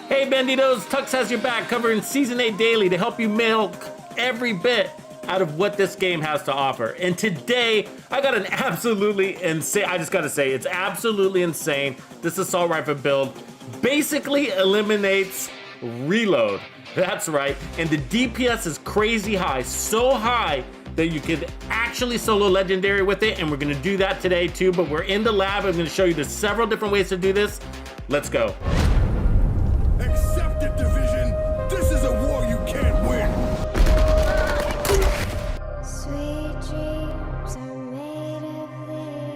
Hey Bandidos, Tux has your back covering Season 8 Daily to help you milk every bit out of what this game has to offer. And today, I got an absolutely insane, I just gotta say, it's absolutely insane. This assault rifle build basically eliminates reload. That's right, and the DPS is crazy high, so high that you could actually solo legendary with it, and we're gonna do that today too, but we're in the lab. I'm gonna show you there's several different ways to do this. Let's go. Accept it, Division. This is a war you can't win. Sweet dreams are made of this.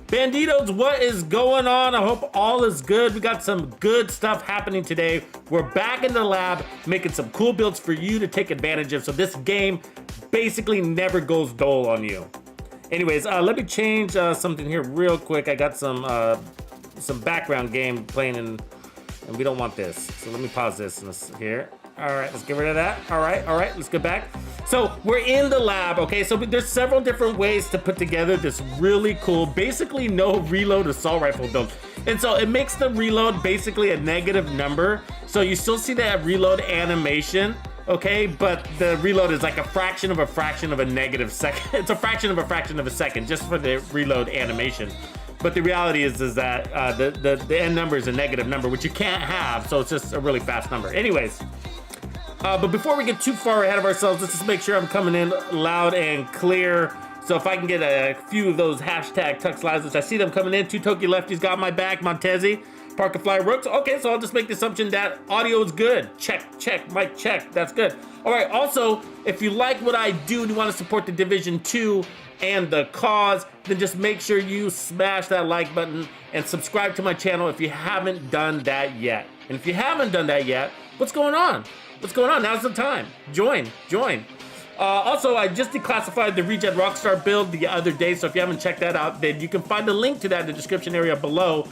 Bandidos, what is going on? I hope all is good. We got some good stuff happening today. We're back in the lab making some cool builds for you to take advantage of, so this game basically never goes dull on you. Anyways, let me change something here real quick. I got some background game playing and we don't want this. So let me pause this here. All right, let's get rid of that. All right, let's get back. So we're in the lab, okay? So there's several different ways to put together this really cool, basically no reload assault rifle build. And so it makes the reload basically a negative number. So you still see that reload animation, okay? But the reload is like a fraction of a negative second. It's a fraction of a second just for the reload animation. But the reality is that the end number is a negative number, which you can't have. So it's just a really fast number. Anyways. But before we get too far ahead of ourselves, let's just make sure I'm coming in loud and clear. So if I can get a few of those hashtag Tux lives, which I see them coming in. Two Toki lefties got my back. Montezi, Parker Fly Rooks. Okay, so I'll just make the assumption that audio is good. Check, mic check. That's good. All right, also, if you like what I do and you want to support the Division 2 and the cause, then just make sure you smash that like button and subscribe to my channel if you haven't done that yet. And if you haven't done that yet, what's going on? What's going on? Now's the time. Join. Also, I just declassified the Regen Rockstar build the other day, so if you haven't checked that out, then you can find the link to that in the description area below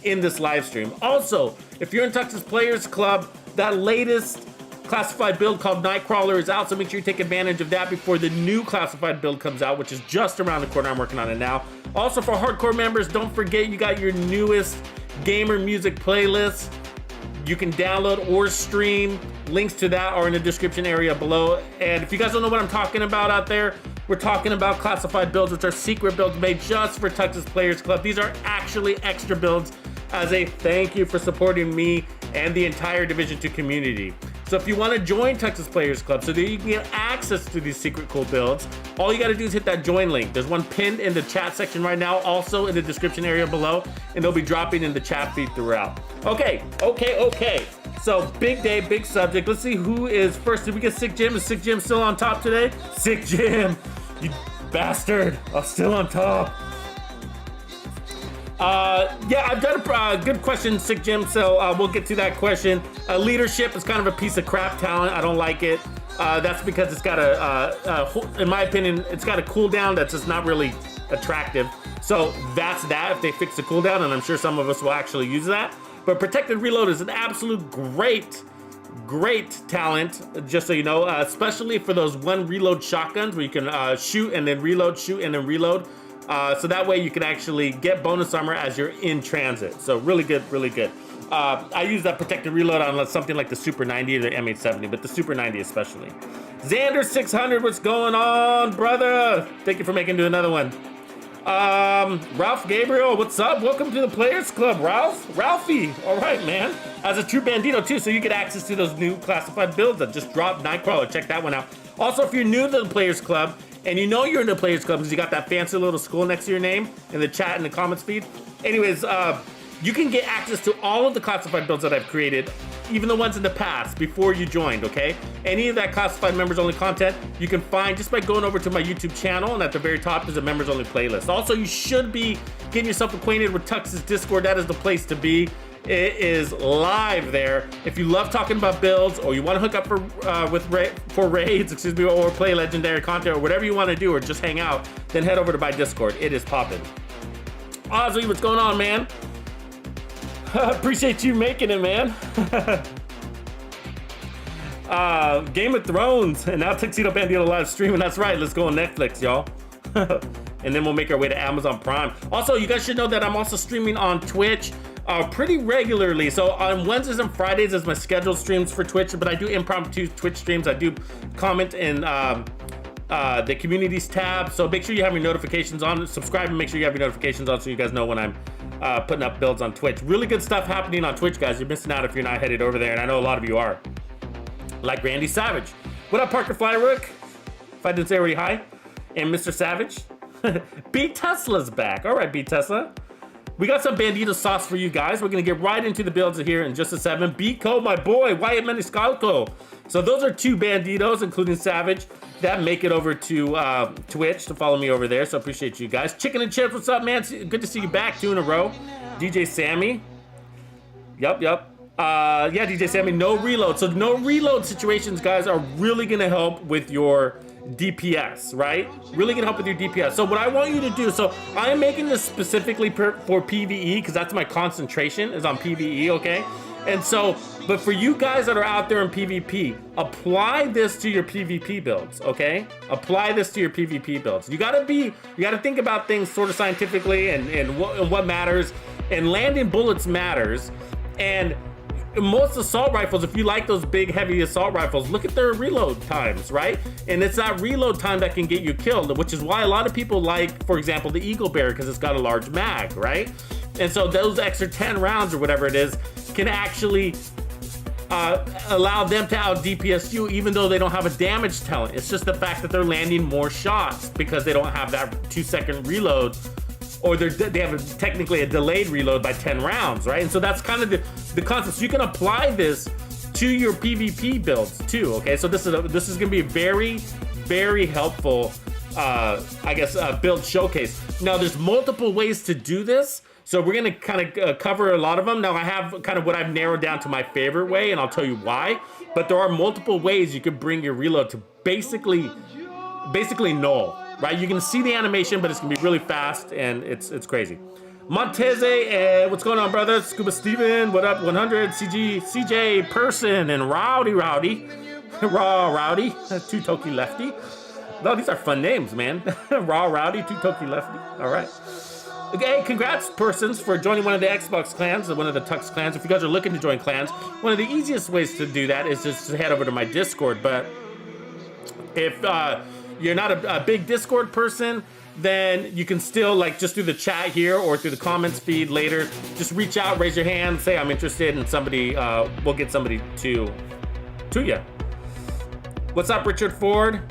in this live stream. Also, if you're in Tux's Players Club, that latest classified build called Nightcrawler is out, so make sure you take advantage of that before the new classified build comes out, which is just around the corner. I'm working on it now. Also, for hardcore members, don't forget you got your newest gamer music playlist. You can download or stream. Links to that are in the description area below. And if you guys don't know what I'm talking about out there, we're talking about classified builds, which are secret builds made just for Tux's Players Club. These are actually extra builds as a thank you for supporting me and the entire Division 2 community. So if you want to join Tux's Players Club so that you can get access to these secret cool builds, all you got to do is hit that join link. There's one pinned in the chat section right now, also in the description area below, and they'll be dropping in the chat feed throughout. Okay. So big day, big subject. Let's see who is first. Did we get Sick Jim? Is Sick Jim still on top today? Sick Jim, you bastard. I'm still on top. Yeah, I've done a good question, Sick Jim, so we'll get to that question. Leadership is kind of a piece of crap talent. I don't like it. That's because it's got in my opinion, it's got a cooldown that's just not really attractive. So that's that if they fix the cooldown, and I'm sure some of us will actually use that. But Protected Reload is an absolute great talent, just so you know, especially for those one reload shotguns where you can shoot and then reload, shoot and then reload. So that way you can actually get bonus armor as you're in transit. So really good. I use that Protected Reload on something like the Super 90 or the M870, but the Super 90 especially. Xander 600, what's going on, brother? Thank you for making to another one. Ralph Gabriel, what's up? Welcome to the Players Club, Ralphie. All right, man. As a true Bandito too, so you get access to those new classified builds that just dropped. Nightcrawler, check that one out. Also, if you're new to the Players Club, and you know you're in the Players Club because you got that fancy little skull next to your name in the chat and the comments feed. Anyways, you can get access to all of the classified builds that I've created, even the ones in the past before you joined, okay? Any of that classified members only content you can find just by going over to my YouTube channel, and at the very top is a members only playlist. Also, you should be getting yourself acquainted with Tux's Discord. That is the place to be. It is live there. If you love talking about builds, or you want to hook up for raids, excuse me, or play legendary content, or whatever you want to do, or just hang out, then head over to my Discord. It is popping. Ozzy, what's going on, man? Appreciate you making it, man. Game of Thrones, and now TuxedoBandido live streaming. That's right. Let's go on Netflix, y'all. And then we'll make our way to Amazon Prime. Also, you guys should know that I'm also streaming on Twitch pretty regularly. So on Wednesdays and Fridays is my scheduled streams for Twitch, but I do impromptu Twitch streams. I do comment in the communities tab. So make sure you have your notifications on. Subscribe and make sure you have your notifications on so you guys know when I'm putting up builds on Twitch. Really good stuff happening on Twitch, guys. You're missing out if you're not headed over there, and I know a lot of you are. Like Randy Savage. What up, Parker Flyrook? If I didn't say already, hi. And Mr. Savage. B Tesla's back. All right, B Tesla. We got some Bandito sauce for you guys. We're gonna get right into the builds here in just a second. Biko, my boy, Wyatt Meniscalco. So those are 2 Banditos, including Savage, that make it over to Twitch to follow me over there. So appreciate you guys. Chicken and Chips, what's up, man? Good to see you back, 2 in a row. DJ Sammy. Yup. Yeah, DJ Sammy, no reload. So no reload situations, guys, are really gonna help with your DPS, right? Really gonna help with your DPS. So what I want you to do, so I am making this specifically for PvE because that's my concentration is on PvE, okay? And so, but for you guys that are out there in PvP, apply this to your PvP builds, okay? Apply this to your PvP builds. You gotta think about things sort of scientifically and what matters, and landing bullets matters. And most assault rifles, if you like those big heavy assault rifles, look at their reload times, right? And it's that reload time that can get you killed, which is why a lot of people like, for example, the Eagle Bear, because it's got a large mag, right? And so those extra 10 rounds or whatever it is can actually allow them to out DPS you, even though they don't have a damage talent. It's just the fact that they're landing more shots because they don't have that 2-second reload, or they have technically a delayed reload by 10 rounds, right? And so that's kind of the concept. So you can apply this to your PvP builds too, okay? So this is gonna be a very, very helpful, build showcase. Now there's multiple ways to do this. So we're gonna kind of cover a lot of them. Now I have kind of what I've narrowed down to my favorite way, and I'll tell you why. But there are multiple ways you could bring your reload to basically null. Right, you can see the animation, but it's gonna be really fast and it's crazy. Monteze, what's going on, brother? Scuba Steven, what up? 100, CJ Person, and Rowdy, Raw Rowdy, 2 Toki Lefty. No, these are fun names, man. Raw Rowdy, 2 Toki Lefty. All right. Okay, congrats, persons, for joining one of the Xbox clans, one of the Tux clans. If you guys are looking to join clans, one of the easiest ways to do that is just to head over to my Discord. But if you're not a big Discord person, then you can still, like, just through the chat here or through the comments feed later, just reach out, raise your hand, say I'm interested, and somebody will get somebody to you. What's up, Richard Ford?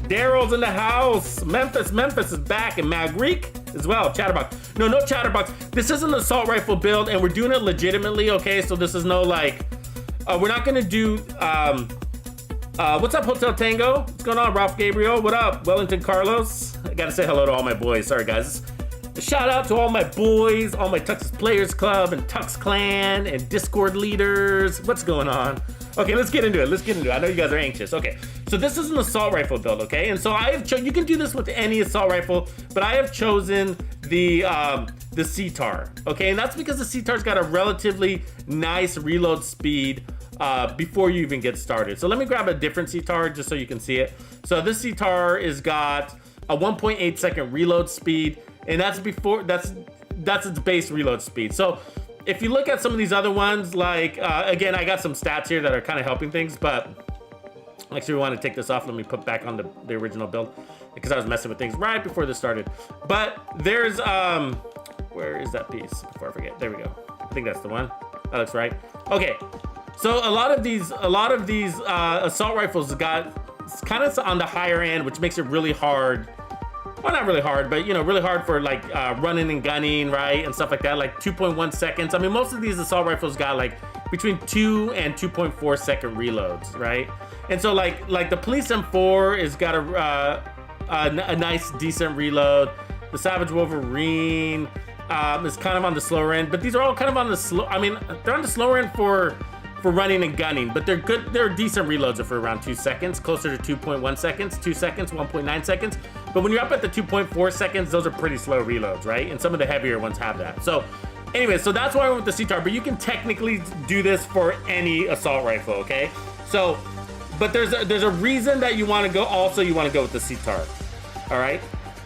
Daryl's in the house. Memphis is back, and Magreek as well. Chatterbox. No Chatterbox. This is an assault rifle build, and we're doing it legitimately, okay? So this is no, like, we're not gonna do what's up, Hotel Tango? What's going on, Ralph Gabriel? What up, Wellington Carlos? I gotta say hello to all my boys. Sorry, guys. A shout out to all my boys, all my Tuxes Players Club and Tux Clan and Discord leaders. What's going on? Okay, let's get into it. I know you guys are anxious. Okay, so this is an assault rifle build, okay? And so I have you can do this with any assault rifle, but I have chosen the CTAR, okay? And that's because the CTAR's got a relatively nice reload speed before you even get started. So let me grab a different CTAR just so you can see it. So this CTAR is got a 1.8 second reload speed, and that's its base reload speed. So if you look at some of these other ones, like again, I got some stats here that are kind of helping things, but actually we want to take this off. Let me put back on the original build because I was messing with things right before this started. But there's where is that piece before I forget? There we go. I think that's the one. That looks right. Okay. So a lot of these assault rifles it's kind of on the higher end, which makes it really hard. Well, not really hard, but really hard for like running and gunning, right, and stuff like that. Like 2.1 seconds. I mean, most of these assault rifles got like between 2 and 2.4 second reloads, right? And so like the Police M4 has got a nice decent reload. The Savage Wolverine is kind of on the slower end, but these are all kind of on the slow. I mean, they're on the slower end for running and gunning, but they're good. They're decent reloads for around 2 seconds, closer to 2.1 seconds, 2 seconds, 1.9 seconds. But when you're up at the 2.4 seconds, those are pretty slow reloads, right? And some of the heavier ones have that. So anyway, so that's why I went with the CTAR, but you can technically do this for any assault rifle, okay? So, but there's a reason that you want to go. Also, you want to go with the CTAR, all right?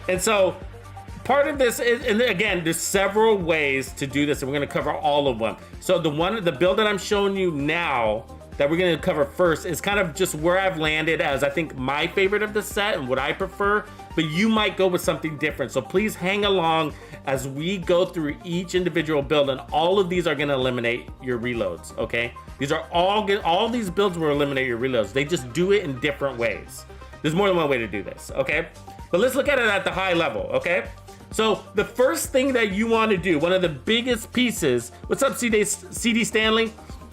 And so part of this is, and again, there's several ways to do this, and we're going to cover all of them. So the build that I'm showing you now that we're going to cover first is kind of just where I've landed as I think my favorite of the set and what I prefer, but you might go with something different. So please hang along as we go through each individual build, and all of these are going to eliminate your reloads, okay? These are all these builds will eliminate your reloads. They just do it in different ways. There's more than one way to do this, okay? But let's look at it at the high level, okay? So the first thing that you want to do, one of the biggest pieces, what's up CD Stanley?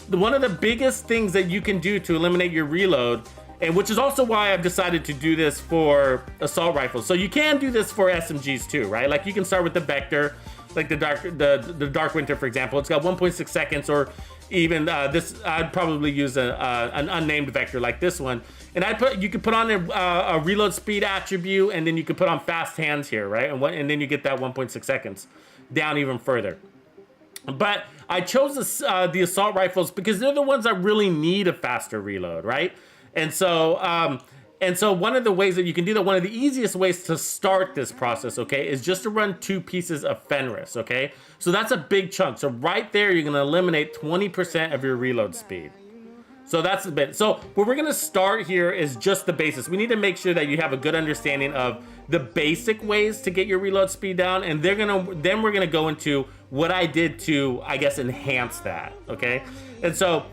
One of the biggest things that you can do to eliminate your reload, and which is also why I've decided to do this for assault rifles. So you can do this for SMGs too, right? Like you can start with the Vector, like the Dark Winter, for example. It's got 1.6 seconds, or even this, I'd probably use an unnamed Vector like this one. And you could put on a reload speed attribute, and then you could put on fast hands here, right? And then you get that 1.6 seconds down even further. But I chose the assault rifles because they're the ones that really need a faster reload, right? And so one of the ways that you can do that, one of the easiest ways to start this process, okay, is just to run 2 pieces of Fenris, okay? So that's a big chunk. So right there, you're gonna eliminate 20% of your reload speed. So that's a bit. So where we're gonna start here is just the basics. We need to make sure that you have a good understanding of the basic ways to get your reload speed down, and then we're gonna go into what I did to, I guess, enhance that, okay? And so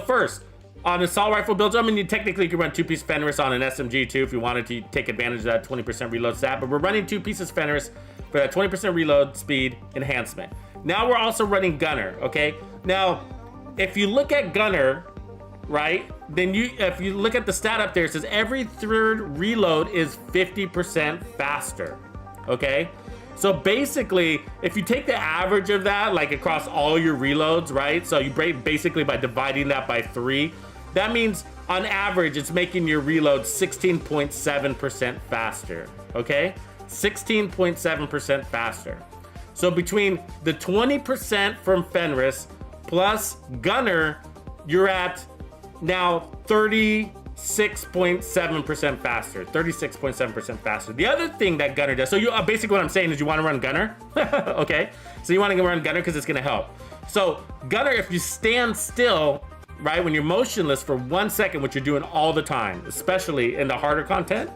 first, on assault rifle builds, I mean, you technically could run 2-piece Fenris on an SMG too if you wanted to take advantage of that 20% reload stat, but we're running 2 pieces Fenris for that 20% reload speed enhancement. Now we're also running Gunner, okay? Now, if you look at Gunner, right, then if you look at the stat up there, it says every 3rd reload is 50% faster, okay? So basically, if you take the average of that, like across all your reloads, right? So you basically by dividing that by 3, that means on average, it's making your reload 16.7% faster, okay? 16.7% faster. So between the 20% from Fenris plus Gunner, you're at now 36.7% faster. 36.7% faster. The other thing that Gunner does, so basically what I'm saying is you want to run Gunner, okay? So you want to run Gunner because it's going to help. So Gunner, if you stand still, right, when you're motionless for 1 second, which you're doing all the time, especially in the harder content,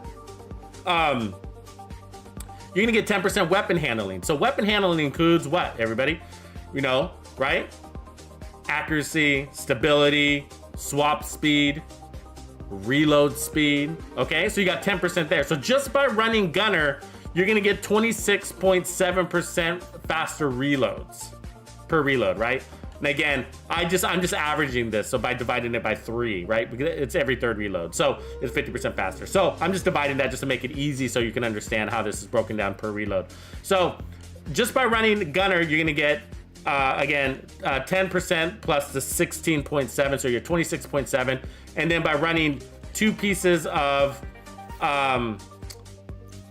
you're gonna get 10% weapon handling. So weapon handling includes what, everybody? You know, right? Accuracy, stability, swap speed, reload speed, okay? So you got 10% there. So just by running Gunner, you're gonna get 26.7% faster reloads per reload, right? And again, I'm just averaging this, so by dividing it by 3, right? Because it's every 3rd reload, so it's 50% faster. So I'm just dividing that just to make it easy so you can understand how this is broken down per reload. So just by running Gunner, you're gonna get, again, 10% plus the 16.7, so you're 26.7. And then by running 2 pieces of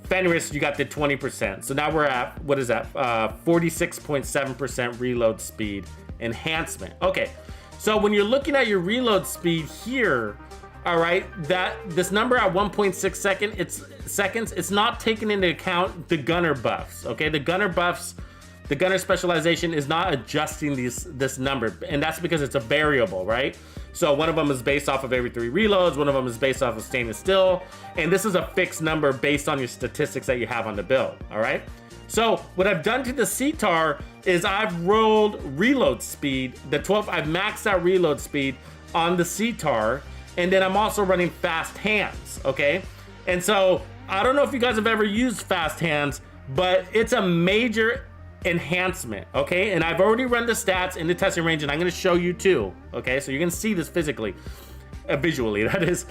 Fenris, you got the 20%. So now we're at, what is that? 46.7% reload speed enhancement. Okay, so when you're looking at your reload speed here, all right, this number at 1.6 seconds, it's not taking into account the Gunner buffs, okay? The Gunner buffs, the Gunner specialization is not adjusting this number, and that's because it's a variable, right? So one of them is based off of every 3 reloads, one of them is based off of standing still, and this is a fixed number based on your statistics that you have on the build, all right? So what I've done to the CTAR is I've rolled reload speed, I've maxed out reload speed on the CTAR, and then I'm also running fast hands, okay? And so I don't know if you guys have ever used fast hands, but it's a major enhancement, okay? And I've already run the stats in the testing range, and I'm gonna show you too, okay? So you're gonna see this physically. visually, that is.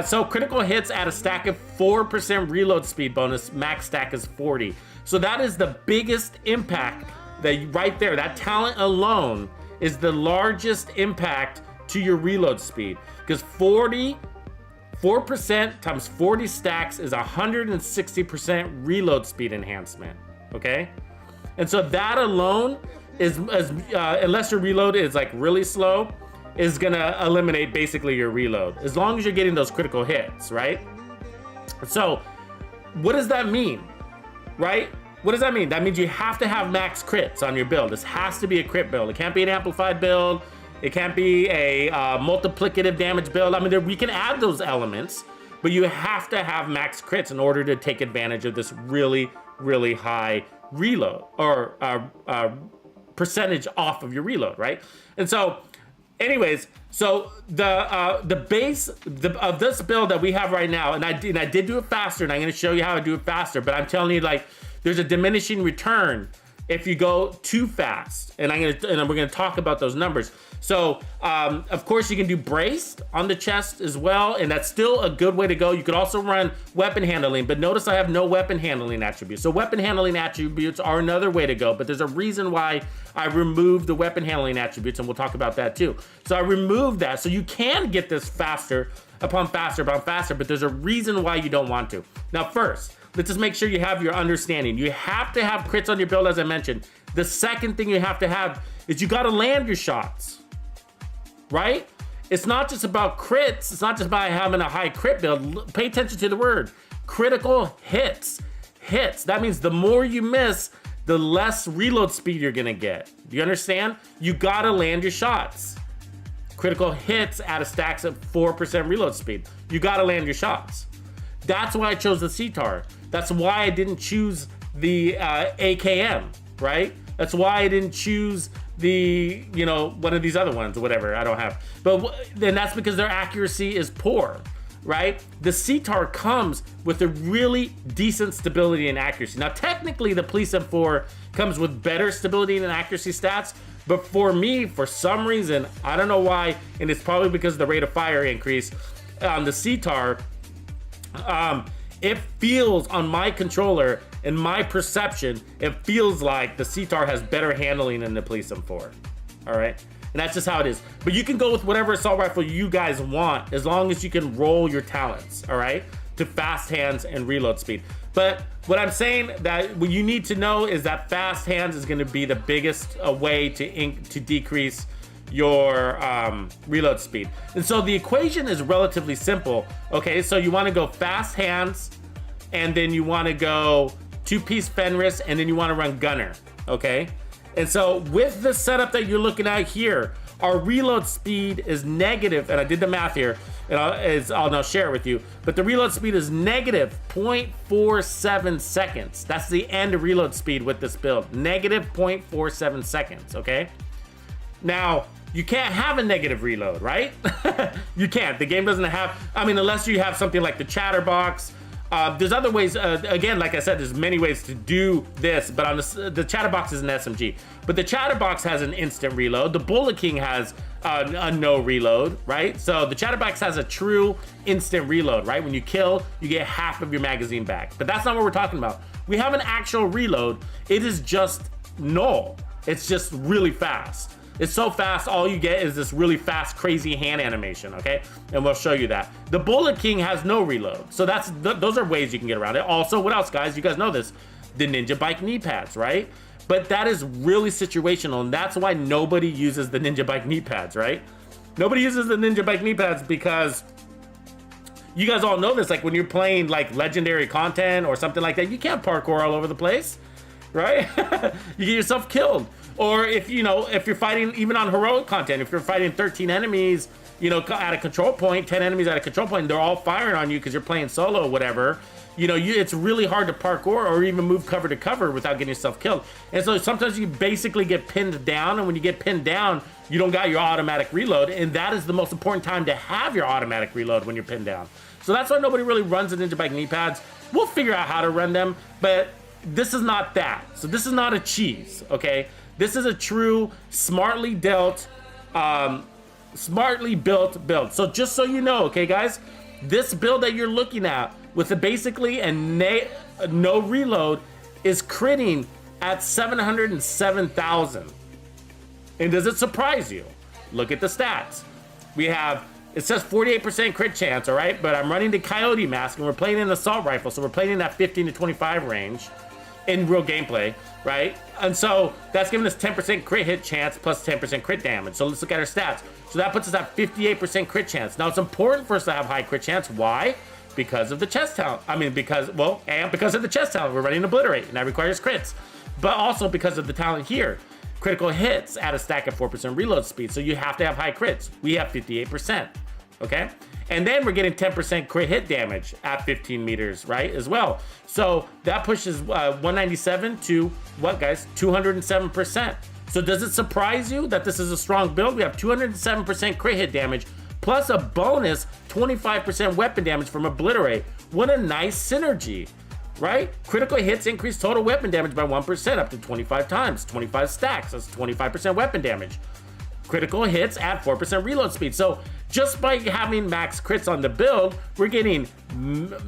So critical hits add a stack of 4% reload speed bonus. Max stack is 40. So that is the biggest impact right there. That talent alone is the largest impact to your reload speed, because 4% times 40 stacks is 160% reload speed enhancement. Okay, and so that alone is unless your reload is like really slow, is gonna eliminate basically your reload, as long as you're getting those critical hits, right? So what does that mean, right? What does that mean? That means you have to have max crits on your build. This has to be a crit build. It can't be an amplified build. It can't be a multiplicative damage build. I mean, we can add those elements, but you have to have max crits in order to take advantage of this really, really high reload, or percentage off of your reload, right? And so anyways, so the base of this build that we have right now, and I did do it faster, and I'm gonna show you how I do it faster, but I'm telling you, like, there's a diminishing return if you go too fast, and we're gonna talk about those numbers. So of course you can do braced on the chest as well, and that's still a good way to go. You could also run weapon handling, but notice I have no weapon handling attributes. So weapon handling attributes are another way to go, but there's a reason why I removed the weapon handling attributes, and we'll talk about that too. So I removed that, so you can get this faster upon faster, but there's a reason why you don't want to. Now first, let's just make sure you have your understanding. You have to have crits on your build, as I mentioned. The second thing you have to have is you gotta land your shots, right? It's not just about crits. It's not just about having a high crit build. Pay attention to the word. Critical hits. Hits. That means the more you miss, the less reload speed you're gonna get. Do you understand? You gotta land your shots. Critical hits add a stacks of 4% reload speed. You gotta land your shots. That's why I chose the CTAR. That's why I didn't choose the AKM, right? That's why I didn't choose the, one of these other ones or whatever I don't have. But then that's because their accuracy is poor, right? The CTAR comes with a really decent stability and accuracy. Now, technically, the Police M4 comes with better stability and accuracy stats, but for me, for some reason, I don't know why, and it's probably because of the rate of fire increase on the CTAR, it feels on my controller, in my perception, it feels like the CTAR has better handling than the Police M4. All right, and that's just how it is. But you can go with whatever assault rifle you guys want, as long as you can roll your talents, all right, to fast hands and reload speed. But what I'm saying that what you need to know is that fast hands is going to be the biggest way to decrease your reload speed. And so the equation is relatively simple. Okay, so you want to go fast hands, and then you want to go 2-piece Fenris, and then you want to run gunner. Okay, and so with the setup that you're looking at here, our reload speed is negative, and I did the math here, and I'll now share it with you, but the reload speed is negative 0.47 seconds. That's the end reload speed with this build, negative 0.47 seconds, okay? Now, you can't have a negative reload, right? You can't. The game doesn't have, unless you have something like the chatterbox. There's other ways, again, like I said, there's many ways to do this, but on the chatterbox is an SMG. But the chatterbox has an instant reload. The Bullet King has a no reload, right? So the chatterbox has a true instant reload, right? When you kill, you get half of your magazine back. But that's not what we're talking about. We have an actual reload. It is just null. It's just really fast. It's so fast, all you get is this really fast, crazy hand animation, okay? And we'll show you that. The Bullet King has no reload. So those are ways you can get around it. Also, what else, guys? You guys know this. The Ninja Bike knee pads, right? But that is really situational, and that's why nobody uses the Ninja Bike knee pads, right? Nobody uses the Ninja Bike knee pads because you guys all know this. Like when you're playing like legendary content or something like that, you can't parkour all over the place, right? You get yourself killed. Or if you're fighting even on heroic content, if you're fighting 13 enemies, at a control point, 10 enemies at a control point, and they're all firing on you because you're playing solo or whatever, it's really hard to parkour or even move cover to cover without getting yourself killed. And so sometimes you basically get pinned down, and when you get pinned down, you don't got your automatic reload, and that is the most important time to have your automatic reload when you're pinned down. So that's why nobody really runs the Ninja Bike knee pads. We'll figure out how to run them, but this is not that. So this is not a cheese, okay? This is a true, smartly dealt smartly built build. So just so you know, okay, guys, this build that you're looking at with basically a no reload is critting at 707,000. And does it surprise you? Look at the stats. We have, it says 48% crit chance, all right? But I'm running the Coyote Mask, and we're playing an assault rifle, so we're playing in that 15 to 25 range in real gameplay, right? And so that's giving us 10% crit hit chance plus 10% crit damage. So let's look at our stats. So that puts us at 58% crit chance. Now it's important for us to have high crit chance. Why? Because of the chest talent. I mean, because of the chest talent. We're running Obliterate, and that requires crits. But also because of the talent here. Critical hits add a stack at 4% reload speed, so you have to have high crits. We have 58%, okay? And then we're getting 10% crit hit damage at 15 meters, right, as well. So that pushes 197 to, what, guys? 207%. So does it surprise you that this is a strong build? We have 207% crit hit damage, plus a bonus 25% weapon damage from Obliterate. What a nice synergy. Right? Critical hits increase total weapon damage by 1% up to 25 times. 25 stacks, that's 25% weapon damage. Critical hits add 4% reload speed. So just by having max crits on the build, we're getting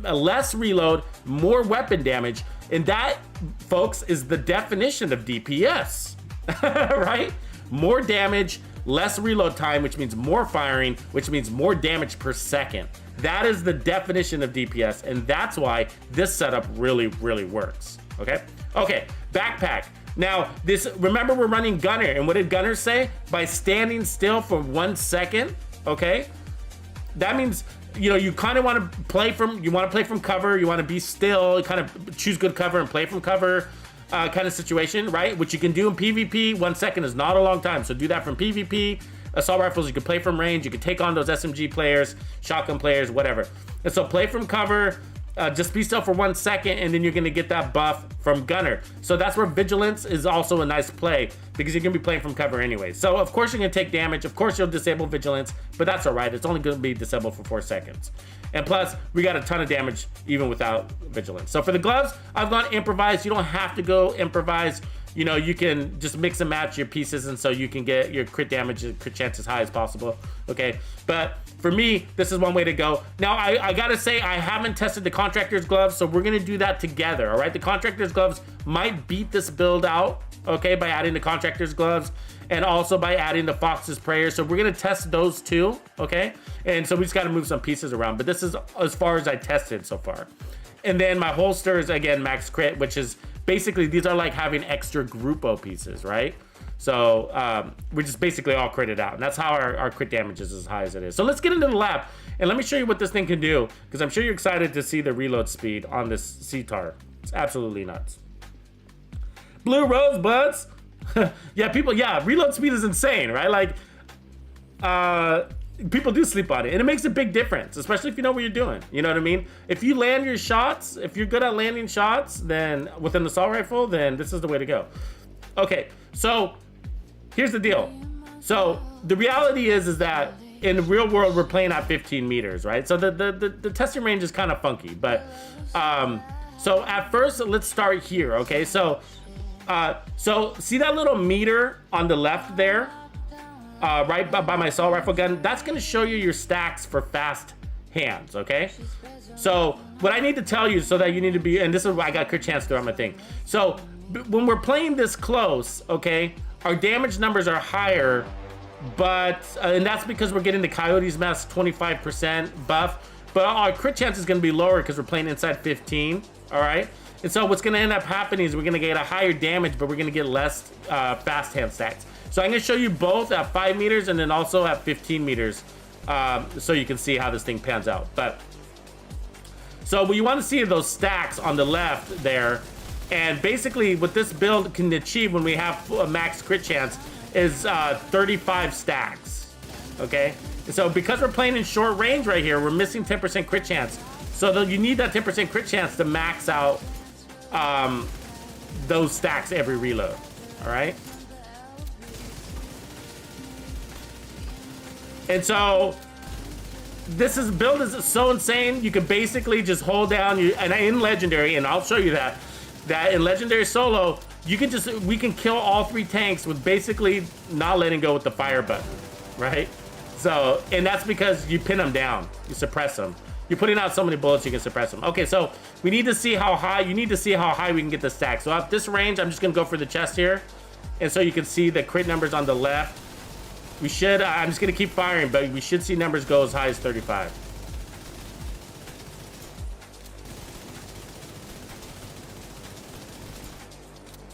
less reload, more weapon damage. And that, folks, is the definition of DPS, right? More damage, less reload time, which means more firing, which means more damage per second. That is the definition of DPS, and that's why this setup really, really works, okay? Okay, backpack. Now, remember we're running Gunner, and what did Gunner say? By standing still for 1 second, okay? That means, you know, you kind of want to play from cover, you want to be still, kind of choose good cover and play from cover kind of situation, right? Which you can do in PvP. 1 second is not a long time, so do that from PvP. Assault rifles, you can play from range, you can take on those SMG players, shotgun players, whatever. And so play from cover, just be still for 1 second, and then you're gonna get that buff from Gunner. So that's where Vigilance is also a nice play, because you're gonna be playing from cover anyway. So of course you're gonna take damage, of course you'll disable Vigilance, but that's all right, it's only gonna be disabled for 4 seconds. And plus, we got a ton of damage even without Vigilance. So for the gloves, I've gone improvise. You don't have to go improvise. You know, you can just mix and match your pieces, and so you can get your crit damage and crit chance as high as possible, okay? But for me, this is one way to go. Now, I gotta say, I haven't tested the Contractor's Gloves, so we're gonna do that together, all right? The Contractor's Gloves might beat this build out, okay, by adding the Contractor's Gloves, and also by adding the Fox's Prayer. So we're gonna test those two, okay? And so we just gotta move some pieces around, but this is as far as I tested so far. And then my holster is, again, max crit, which is basically, these are like having extra Grupo pieces, right? So we're just basically all critted out. And that's how our crit damage is as high as it is. So let's get into the lab. And let me show you what this thing can do, because I'm sure you're excited to see the reload speed on this CTAR. It's absolutely nuts. Blue rosebuds. Reload speed is insane, right? Like, people do sleep on it, and it makes a big difference, especially if you know what you're doing. You know what I mean? If you land your shots, if you're good at landing shots, then with an assault rifle, then this is the way to go. Okay, so here's the deal. So the reality is that in the real world, we're playing at 15 meters, right? So the testing range is kind of funky, but so at first, let's start here, okay? So see that little meter on the left there? Right by my assault rifle gun, that's gonna show you your stacks for fast hands, okay? So what I need to tell you, so that you need to be, and this is why I got crit chance throughout my thing. So when we're playing this close, okay, our damage numbers are higher, but, and that's because we're getting the Coyote's Mask 25% buff, but our crit chance is gonna be lower because we're playing inside 15, all right? And so what's gonna end up happening is we're gonna get a higher damage, but we're gonna get less fast hand stacks. So I'm gonna show you both at 5 meters and then also at 15 meters, so you can see how this thing pans out. But so what you want to see are those stacks on the left there, and basically what this build can achieve when we have a max crit chance is 35 stacks. Okay, and so because we're playing in short range right here, we're missing 10% crit chance. So you need that 10% crit chance to max out those stacks every reload. All right. And so this build is so insane. You can basically just hold down and in legendary, and I'll show you that in legendary solo, we can kill all 3 tanks with basically not letting go with the fire button, right? So, and that's because you pin them down, you suppress them. You're putting out so many bullets, you can suppress them. Okay, so we need to see how high, you need to see how high we can get the stack. So at this range, I'm just gonna go for the chest here. And so you can see the crit numbers on the left. We should, I'm just gonna keep firing, but we should see numbers go as high as 35.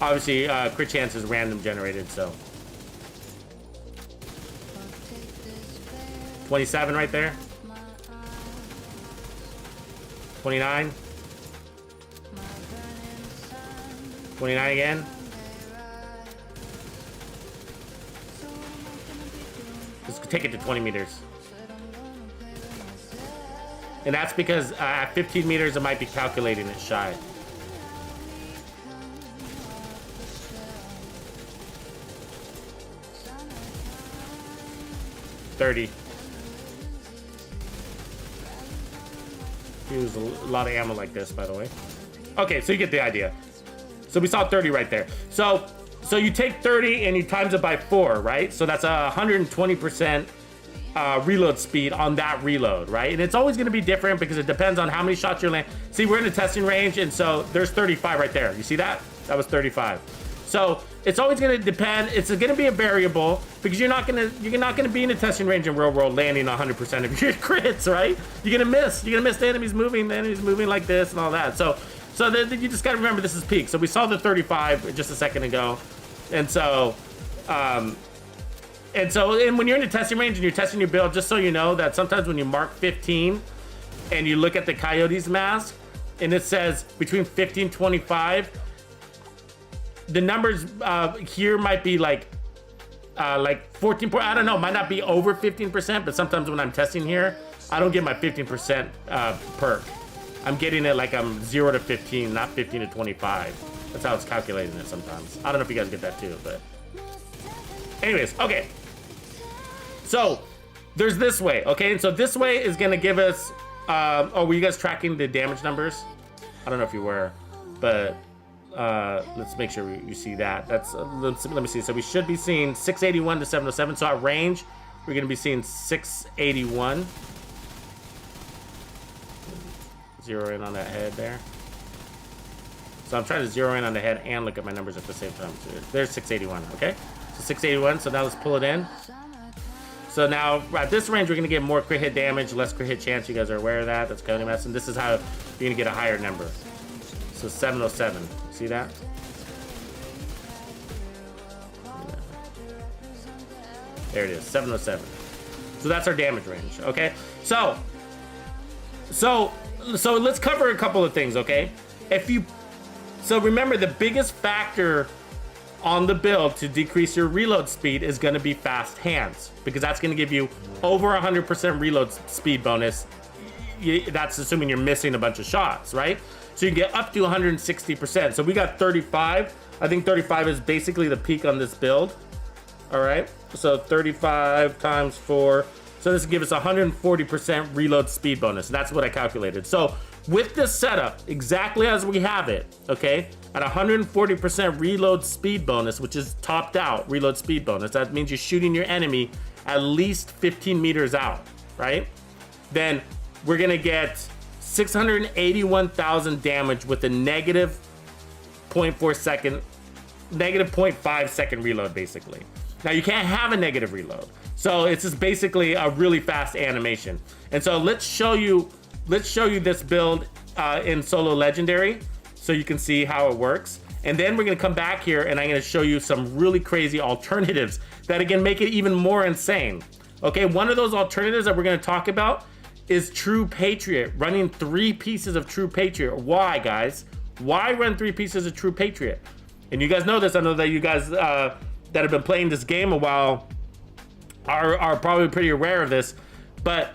Obviously, crit chance is random generated, so. 27 right there. 29. 29 again. Let's take it to 20 meters. And that's because at 15 meters, it might be calculating it shy. $30. Use a lot of ammo like this, by the way. Okay, so you get the idea. So we saw 30 right there. So you take 30 and you times it by 4, right? So that's 120% reload speed on that reload, right? And it's always going to be different because it depends on how many shots you're landing. See, we're in the testing range, and so there's 35 right there. You see that? That was 35. So it's always going to depend. It's going to be a variable because you're not going to be in the testing range in real world landing 100% of your crits, right? You're going to miss. You're going to miss the enemies moving like this and all that. So you just got to remember this is peak. So we saw the 35 just a second ago. And so when you're in the testing range and you're testing your build, just so you know that sometimes when you mark 15 and you look at the Coyotes mask and it says between 15 and 25, the numbers here might be like 14. I don't know, might not be over 15%, but sometimes when I'm testing here, I don't get my 15% perk. I'm getting it like I'm 0 to 15, not 15 to 25. That's how it's calculating it sometimes. I don't know if you guys get that too, but anyways, okay. So there's this way, okay? And so this way is gonna give us, oh, were you guys tracking the damage numbers? I don't know if you were, but let's make sure you see that. That's let me see. So we should be seeing 681 to 707. So at range, we're gonna be seeing 681. Zero in on that head there. So I'm trying to zero in on the head and look at my numbers at the same time. So there's 681. Okay, so 681. So now let's pull it in. So now at this range, we're gonna get more crit hit damage, less crit hit chance. You guys are aware of that. That's Coyote Mask, and this is how you're gonna get a higher number. So 707. See that? There it is, 707. So that's our damage range, okay? So let's cover a couple of things, okay? So remember, the biggest factor on the build to decrease your reload speed is gonna be fast hands, because that's gonna give you over 100% reload speed bonus. That's assuming you're missing a bunch of shots, right? So you get up to 160%. So we got 35. I think 35 is basically the peak on this build. All right. So 35 times 4. So this gives us 140% reload speed bonus. And that's what I calculated. So with this setup, exactly as we have it, okay, at 140% reload speed bonus, which is topped out reload speed bonus, that means you're shooting your enemy at least 15 meters out, right? Then we're going to get 681,000 damage with a negative 0.5 second reload, basically. Now you can't have a negative reload, so it's just basically a really fast animation. And so let's show you this build in Solo Legendary, so you can see how it works. And then we're gonna come back here, and I'm gonna show you some really crazy alternatives that again make it even more insane. Okay, one of those alternatives that we're gonna talk about is True Patriot, running 3 pieces of True Patriot. Why, guys? Why run 3 pieces of True Patriot? And you guys know this. I know that you guys that have been playing this game a while are probably pretty aware of this, but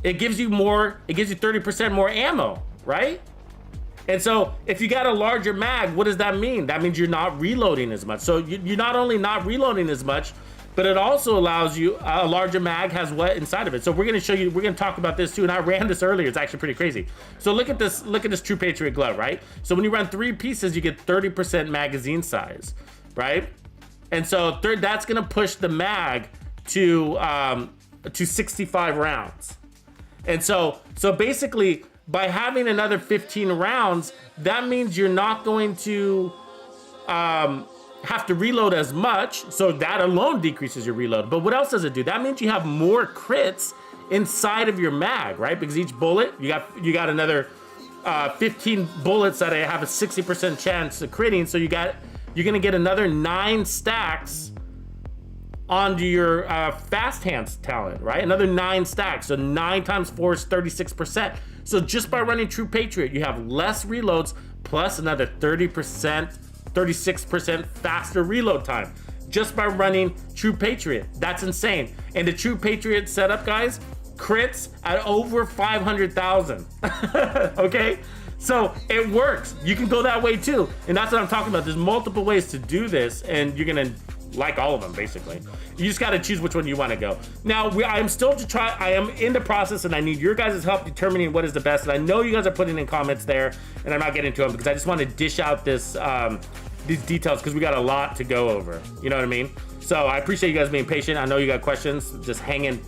it gives you 30% more ammo, right? And so if you got a larger mag, what does that mean? That means you're not reloading as much. So you're not only not reloading as much, but it also allows you, a larger mag has what inside of it. So we're gonna show you, we're gonna talk about this too, and I ran this earlier, it's actually pretty crazy. So look at this True Patriot glove, right? So when you run 3 pieces, you get 30% magazine size, right? And so that's gonna push the mag to 65 rounds. And so basically, by having another 15 rounds, that means you're not going to have to reload as much. So that alone decreases your reload. But what else does it do? That means you have more crits inside of your mag, right? Because each bullet, you got another 15 bullets that have a 60% chance of critting. So you're gonna get another 9 stacks onto your fast hands talent, right? Another 9 stacks. So 9 times 4 is 36%. So just by running True Patriot, you have less reloads plus another 30%, 36% faster reload time just by running True Patriot. That's insane. And the True Patriot setup, guys, crits at over 500,000. Okay? So it works. You can go that way too. And that's what I'm talking about. There's multiple ways to do this, and you're gonna like all of them, basically. You just got to choose which one you want to go. Now, I am in the process, and I need your guys' help determining what is the best. And I know you guys are putting in comments there, and I'm not getting to them because I just want to dish out this these details because we got a lot to go over. You know what I mean? So I appreciate you guys being patient. I know you got questions. Just hang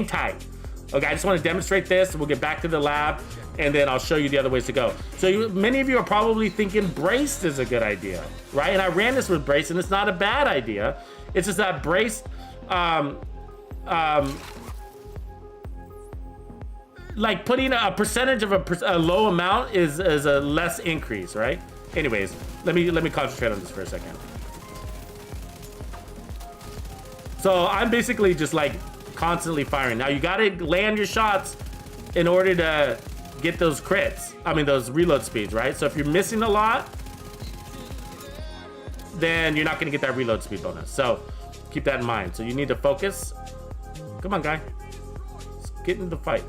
tight. Okay, I just want to demonstrate this. We'll get back to the lab, and then I'll show you the other ways to go. So many of you are probably thinking braced is a good idea, right? And I ran this with braced, and it's not a bad idea. It's just that braced, like putting a percentage of a low amount is a less increase, right? Anyways, let me concentrate on this for a second. So I'm basically just like constantly firing. Now you gotta land your shots in order to get those crits. I mean, those reload speeds, right? So if you're missing a lot, then you're not gonna get that reload speed bonus. So keep that in mind. So you need to focus. Come on, guy. Let's get into the fight.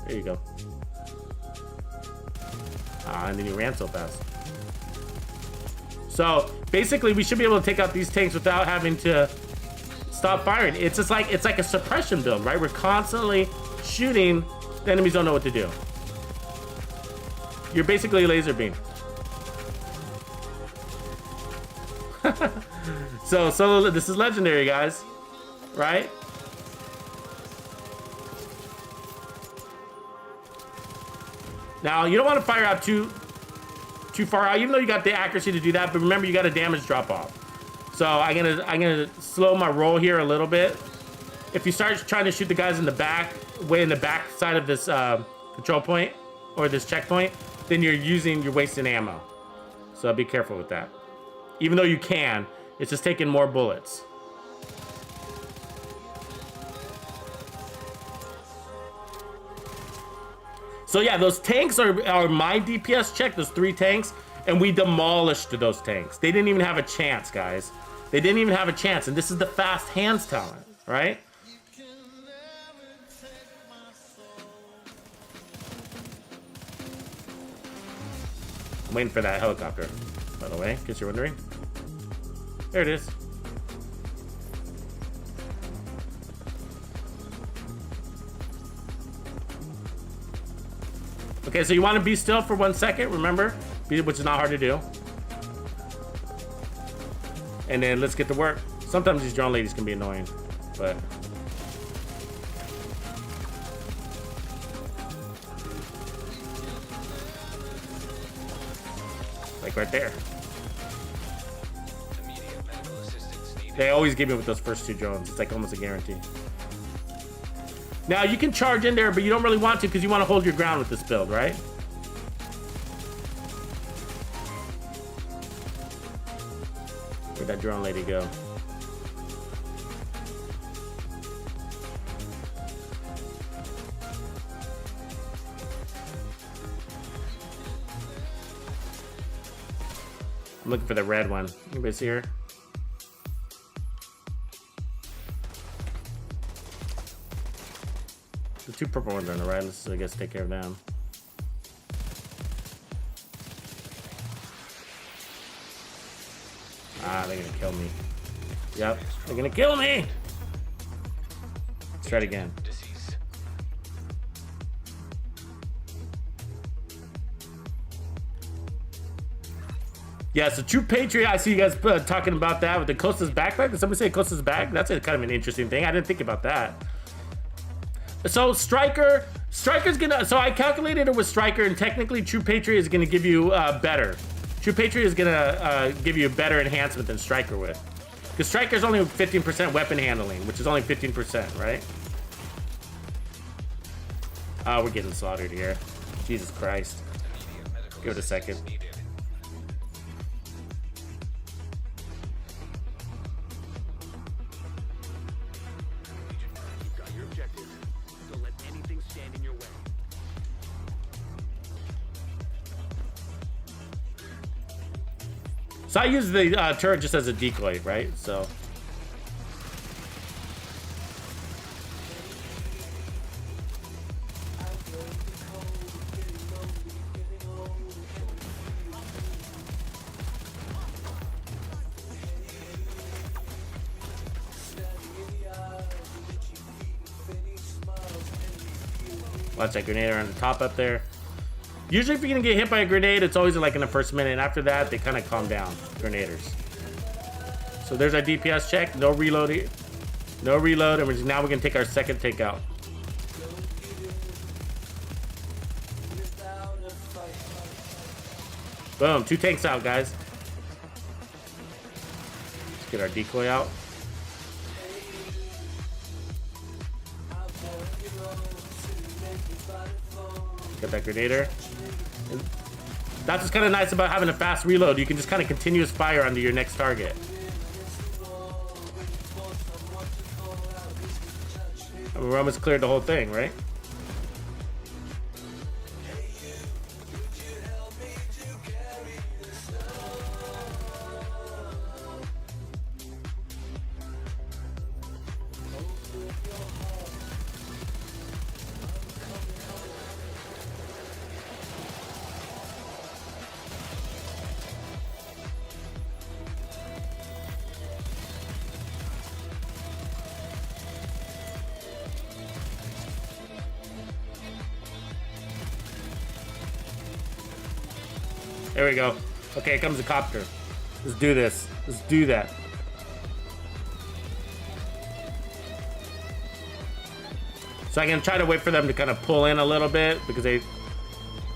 There you go. And then you ran so fast. So basically, we should be able to take out these tanks without having to stop firing. It's just like, it's like a suppression build, right? We're constantly shooting. The enemies don't know what to do. You're basically a laser beam. So this is legendary, guys, right? Now you don't want to fire out too far out, even though you got the accuracy to do that. But remember, you got a damage drop off. So I'm gonna slow my roll here a little bit. If you start trying to shoot the guys in the back, way in the back side of this control point or this checkpoint, then you're wasting ammo. So be careful with that. Even though you can, it's just taking more bullets. So yeah, those tanks are my DPS check, those 3 tanks, and we demolished those tanks. They didn't even have a chance, guys. They didn't even have a chance, and this is the fast hands talent, right? I'm waiting for that helicopter, by the way, in case you're wondering. There it is. Okay, so you want to be still for 1 second, remember? Which is not hard to do. And then let's get to work. Sometimes these drone ladies can be annoying, but... like right there. They always give me with those first 2 drones. It's like almost a guarantee. Now you can charge in there, but you don't really want to because you want to hold your ground with this build, right? Where'd that drone lady go? I'm looking for the red one. Anybody see her? The 2 purple ones are on the right. Let's, I guess, take care of them. Ah, they're gonna kill me. Yep, they're gonna kill me! Let's try it again. Yeah, so True Patriot, I see you guys talking about that with the Costa's backpack. Did somebody say Costa's back? That's kind of an interesting thing. I didn't think about that. So Striker's gonna, so I calculated it with Striker, and technically True Patriot is gonna give you better. True Patriot is gonna give you a better enhancement than Striker would. Because Striker's only 15% weapon handling, which is only 15%, right? Oh, we're getting slaughtered here. Jesus Christ. Give it a second. So I use the turret just as a decoy, right? So. Watch that grenade on the top up there. Usually if you're gonna get hit by a grenade, it's always like in the first minute, and after that, they kind of calm down, grenaders. So there's our DPS check, no reload, no reload, and now we're gonna take our second takeout. Boom, 2 tanks out, guys. Let's get our decoy out. Get that grenader. And that's what's kind of nice about having a fast reload. You can just kind of continuous fire onto your next target. I mean, we're almost cleared the whole thing, right? There we go. Okay, here comes the copter. Let's do this. Let's do that. So I'm gonna try to wait for them to kind of pull in a little bit because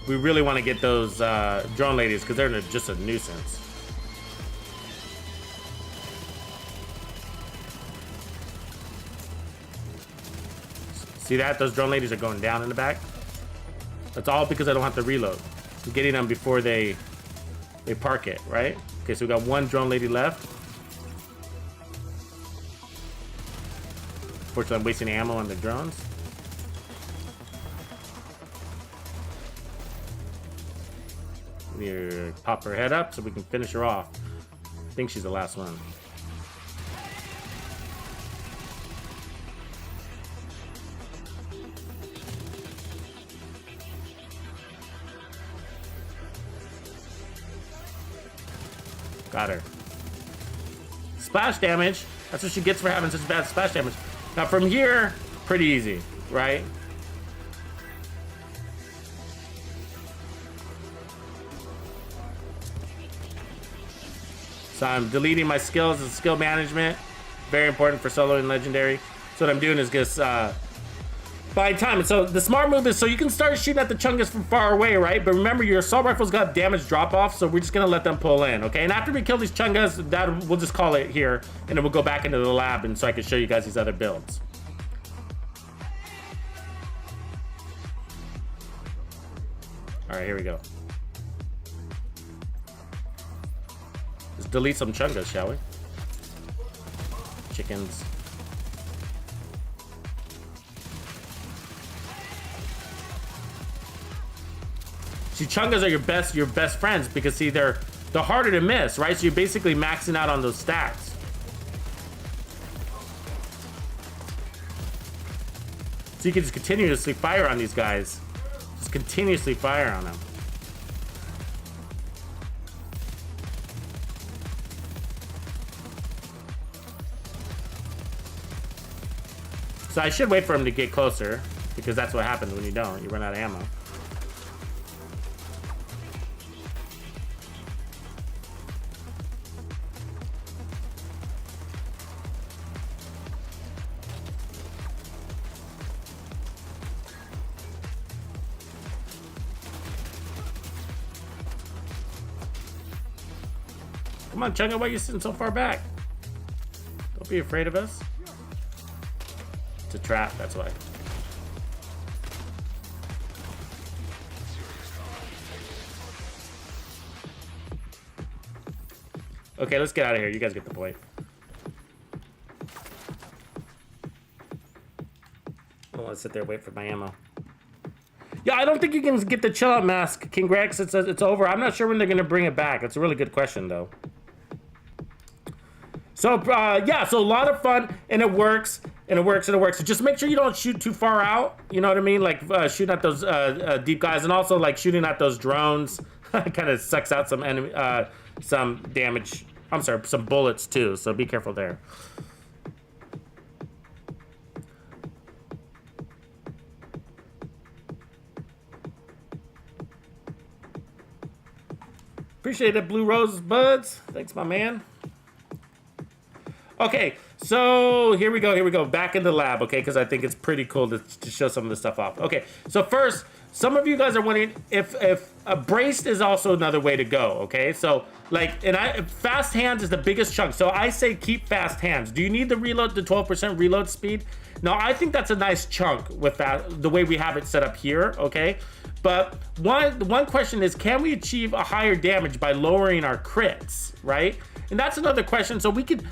we really want to get those drone ladies because they're just a nuisance. See that? Those drone ladies are going down in the back. That's all because I don't have to reload. I'm getting them before they park it, right? Okay, so we got 1 drone lady left. Unfortunately, I'm wasting ammo on the drones. We need to pop her head up so we can finish her off. I think she's the last one. Got her. Splash damage. That's what she gets for having such bad splash damage. Now from here, pretty easy, right? So I'm deleting my skills and skill management. Very important for solo and legendary. So what I'm doing is just buying time. And so the smart move is so you can start shooting at the chungus from far away, right? But remember, your assault rifle's got damage drop off, so we're just gonna let them pull in, okay? And after we kill these chungus, we'll just call it here, and then we'll go back into the lab, and so I can show you guys these other builds. All right, here we go. Let's delete some chungus, shall we? Chickens. See, chungas are your best friends because see they're harder to miss, right? So you're basically maxing out on those stats. So you can just continuously fire on these guys. Just continuously fire on them. So I should wait for him to get closer because that's what happens when you don't. You run out of ammo. Come on, Chunga, why are you sitting so far back? Don't be afraid of us. It's a trap, that's why. Okay, let's get out of here. You guys get the point. Oh, let's sit there and wait for my ammo. Yeah, I don't think you can get the chill out mask, King Rex. It's over. I'm not sure when they're gonna bring it back. It's a really good question though. So yeah, so a lot of fun, and it works, and it works, and it works. So just make sure you don't shoot too far out. You know what I mean? Like shooting at those deep guys, and also like shooting at those drones. Kind of sucks out some enemy, some damage. I'm sorry, some bullets too. So be careful there. Appreciate it, Blue Rose Buds. Thanks, my man. Okay, so here we go. Back in the lab, okay? Because I think it's pretty cool to show some of this stuff off. Okay, so first, some of you guys are wondering if a braced is also another way to go, okay? So, like, fast hands is the biggest chunk. So I say keep fast hands. Do you need the 12% reload speed? No, I think that's a nice chunk with that, the way we have it set up here, okay? But one question is, can we achieve a higher damage by lowering our crits, right? And that's another question. So we could,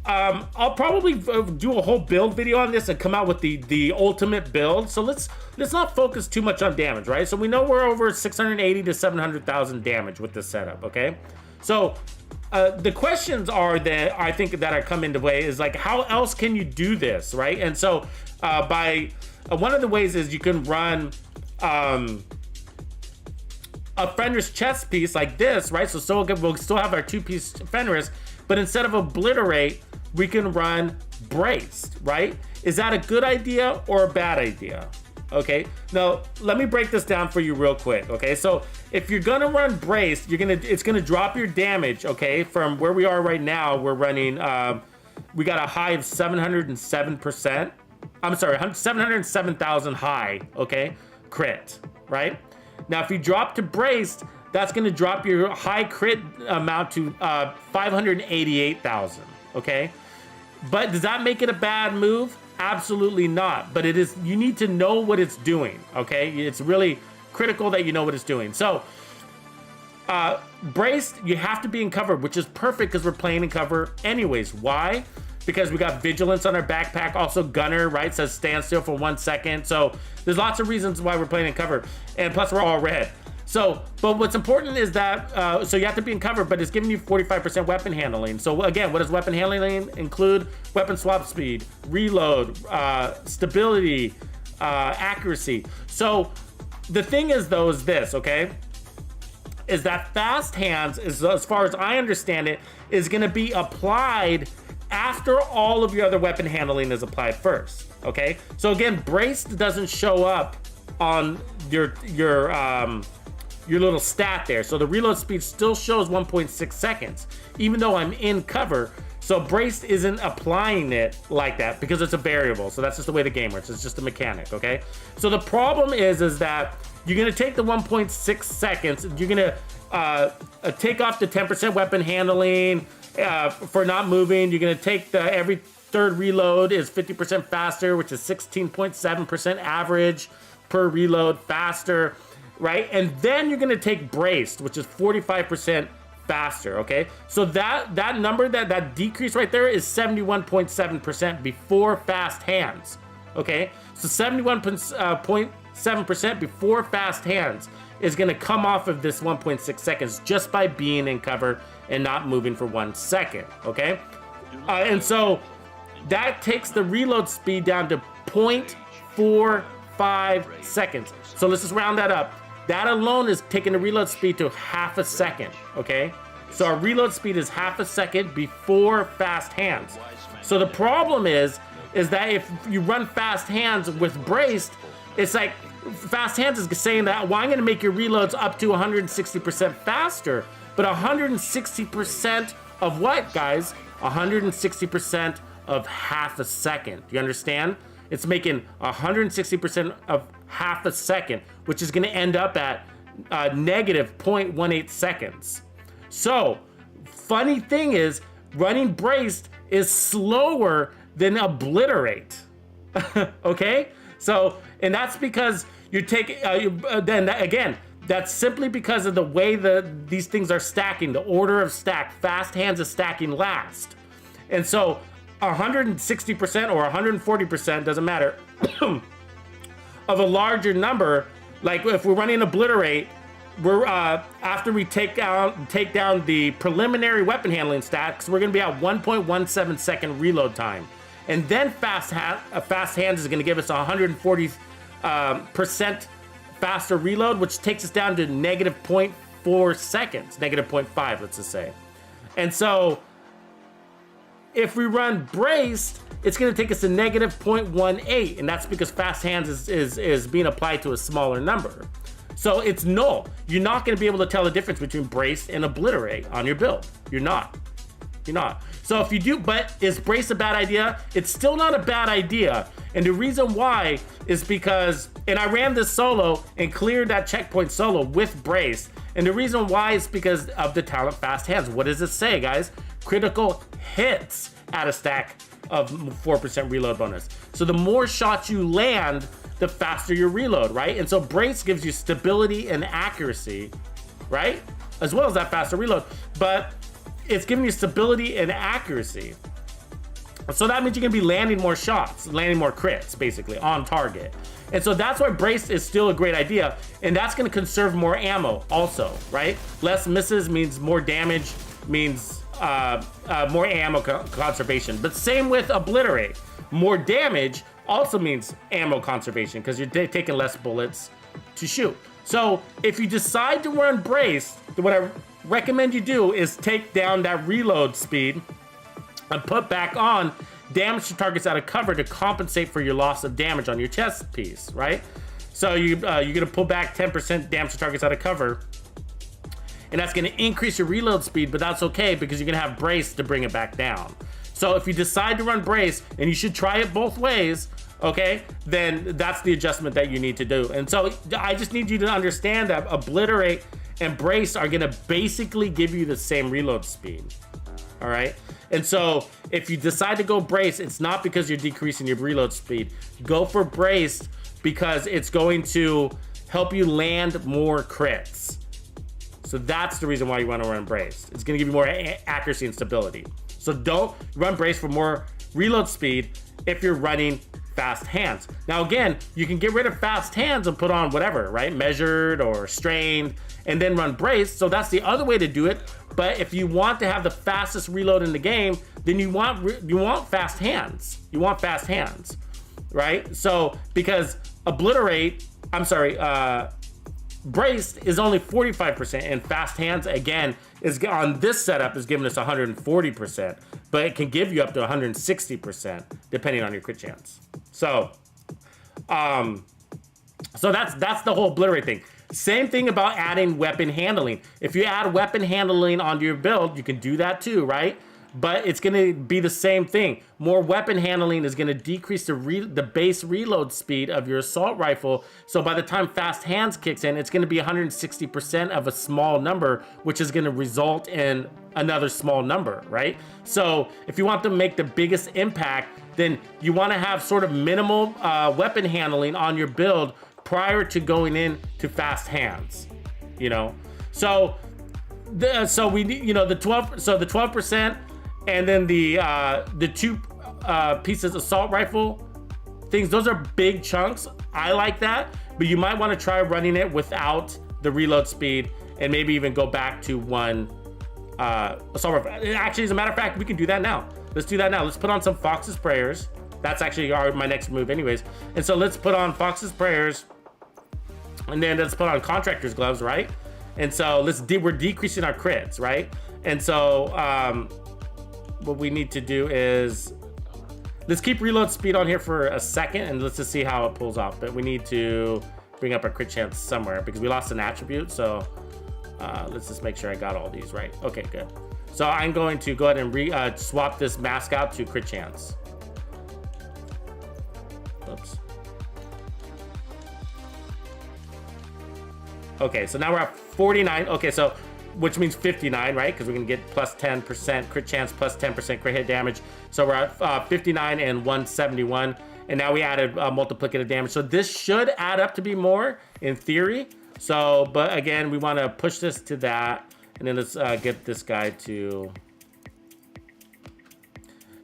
I'll probably do a whole build video on this and come out with the ultimate build. So let's not focus too much on damage, right? So we know we're over 680 to 700,000 damage with this setup, okay? So the questions are that I think that are come into play is like, how else can you do this, right? And so one of the ways is you can run a Fenris chest piece like this, right? So we'll still have our 2-piece Fenris, but instead of obliterate, we can run braced, right? Is that a good idea or a bad idea? Okay, now let me break this down for you real quick. Okay, so if you're gonna run braced, it's gonna drop your damage. Okay, from where we are right now, we're running. We got a high of 707%. I'm sorry, 707,000 high. Okay, crit, right? Now, if you drop to braced, that's going to drop your high crit amount to 588,000, okay? But does that make it a bad move? Absolutely not. But it is, you need to know what it's doing, okay? It's really critical that you know what it's doing. So, braced, you have to be in cover, which is perfect because we're playing in cover anyways. Why? Because we got vigilance on our backpack. Also gunner, right, says stand still for 1 second. So there's lots of reasons why we're playing in cover, and plus we're all red. So, but what's important is that so you have to be in cover, but it's giving you 45% weapon handling. So again, what does weapon handling include? Weapon swap speed, reload, stability, accuracy. So the thing is though is this, okay, is that fast hands is, as far as I understand it, is going to be applied after all of your other weapon handling is applied first, okay? So again, braced doesn't show up on your little stat there. So the reload speed still shows 1.6 seconds, even though I'm in cover. So braced isn't applying it like that because it's a variable. So that's just the way the game works. It's just a mechanic, okay? So the problem is that you're gonna take the 1.6 seconds, you're gonna take off the 10% weapon handling, for not moving. You're gonna take the every third reload is 50% faster, which is 16.7% average per reload faster, right? And then you're gonna take braced, which is 45% faster, okay? So that number, that decrease right there is 71.7% before fast hands, okay? So 71.7% before fast hands is gonna come off of this 1.6 seconds just by being in cover and not moving for 1 second, okay? And so that takes the reload speed down to 0.45 seconds. So let's just round that up. That alone is taking the reload speed to half a second, okay? So our reload speed is half a second before fast hands. So the problem is that if you run fast hands with braced, it's like fast hands is saying that, well, I'm gonna make your reloads up to 160% faster, but 160% of what, guys? 160% of half a second. Do you understand? It's making 160% of half a second, which is gonna end up at negative 0.18 seconds. So funny thing is, running braced is slower than obliterate. Okay? So, and that's because you're taking, again, that's simply because of the way these things are stacking, the order of stack. Fast hands is stacking last. And so 160% or 140%, doesn't matter, of a larger number, like if we're running obliterate, we're after we take down the preliminary weapon handling stacks, we're gonna be at 1.17 second reload time. And then fast hands is gonna give us 140% faster reload, which takes us down to negative 0.4 seconds, negative 0.5, let's just say. And so if we run braced, it's gonna take us to negative 0.18, and that's because fast hands is being applied to a smaller number. So it's null. You're not gonna be able to tell the difference between braced and obliterate on your build. You're not. So if you do, but is brace a bad idea? It's still not a bad idea. And the reason why is because, and I ran this solo and cleared that checkpoint solo with brace. And the reason why is because of the talent fast hands. What does it say, guys? Critical hits at a stack of 4% reload bonus. So the more shots you land, the faster your reload, right? And so brace gives you stability and accuracy, right? As well as that faster reload, but it's giving you stability and accuracy. So that means you're gonna be landing more shots, landing more crits, basically, on target. And so that's why brace is still a great idea, and that's gonna conserve more ammo also, right? Less misses means more damage, means more ammo conservation. But same with obliterate. More damage also means ammo conservation because you're taking less bullets to shoot. So if you decide to run brace, what I recommend you do is take down that reload speed and put back on damage to targets out of cover to compensate for your loss of damage on your chest piece, right? So you're gonna pull back 10% damage to targets out of cover, and that's gonna increase your reload speed, but that's okay because you're gonna have brace to bring it back down. So if you decide to run brace, and you should try it both ways, okay, then that's the adjustment that you need to do. And so I just need you to understand that obliterate and brace are gonna basically give you the same reload speed, all right? And so if you decide to go brace, it's not because you're decreasing your reload speed. Go for brace because it's going to help you land more crits. So that's the reason why you wanna run brace. It's gonna give you more accuracy and stability. So don't run brace for more reload speed if you're running fast hands. Now again, you can get rid of fast hands and put on whatever, right? Measured or strained, and then run brace. So that's the other way to do it. But if you want to have the fastest reload in the game, then you want fast hands. You want fast hands, right? So because braced is only 45%, and fast hands again is on this setup is giving us 140%, but it can give you up to 160% depending on your crit chance. So that's the whole obliterate thing. Same thing about adding weapon handling. If you add weapon handling onto your build, you can do that too, right? But it's gonna be the same thing. More weapon handling is gonna decrease the base reload speed of your assault rifle. So by the time fast hands kicks in, it's gonna be 160% of a small number, which is gonna result in another small number, right? So if you want to make the biggest impact, then you wanna have sort of minimal weapon handling on your build prior to going in to fast hands, you know? So we need, you know, the 12%, and then the two pieces assault rifle things, those are big chunks. I like that, but you might want to try running it without the reload speed and maybe even go back to one assault rifle. Actually, as a matter of fact, we can do that now. Let's do that now. Let's put on some Fox's Prayers. That's actually my next move anyways. And so let's put on Fox's Prayers, and then let's put on Contractor's Gloves, right? And so we're decreasing our crits, right? And so what we need to do is let's keep reload speed on here for a second, and let's just see how it pulls off. But we need to bring up our crit chance somewhere because we lost an attribute. So let's just make sure I got all these right. Okay, good. So I'm going to go ahead and swap this mask out to crit chance. Oops. Okay, so now we're at 49. Okay, so which means 59, right? Because we're gonna get plus 10% crit chance, plus 10% crit hit damage. So we're at 59 and 171. And now we added multiplicative damage. So this should add up to be more in theory. So, but again, we want to push this to that. And then let's get this guy to...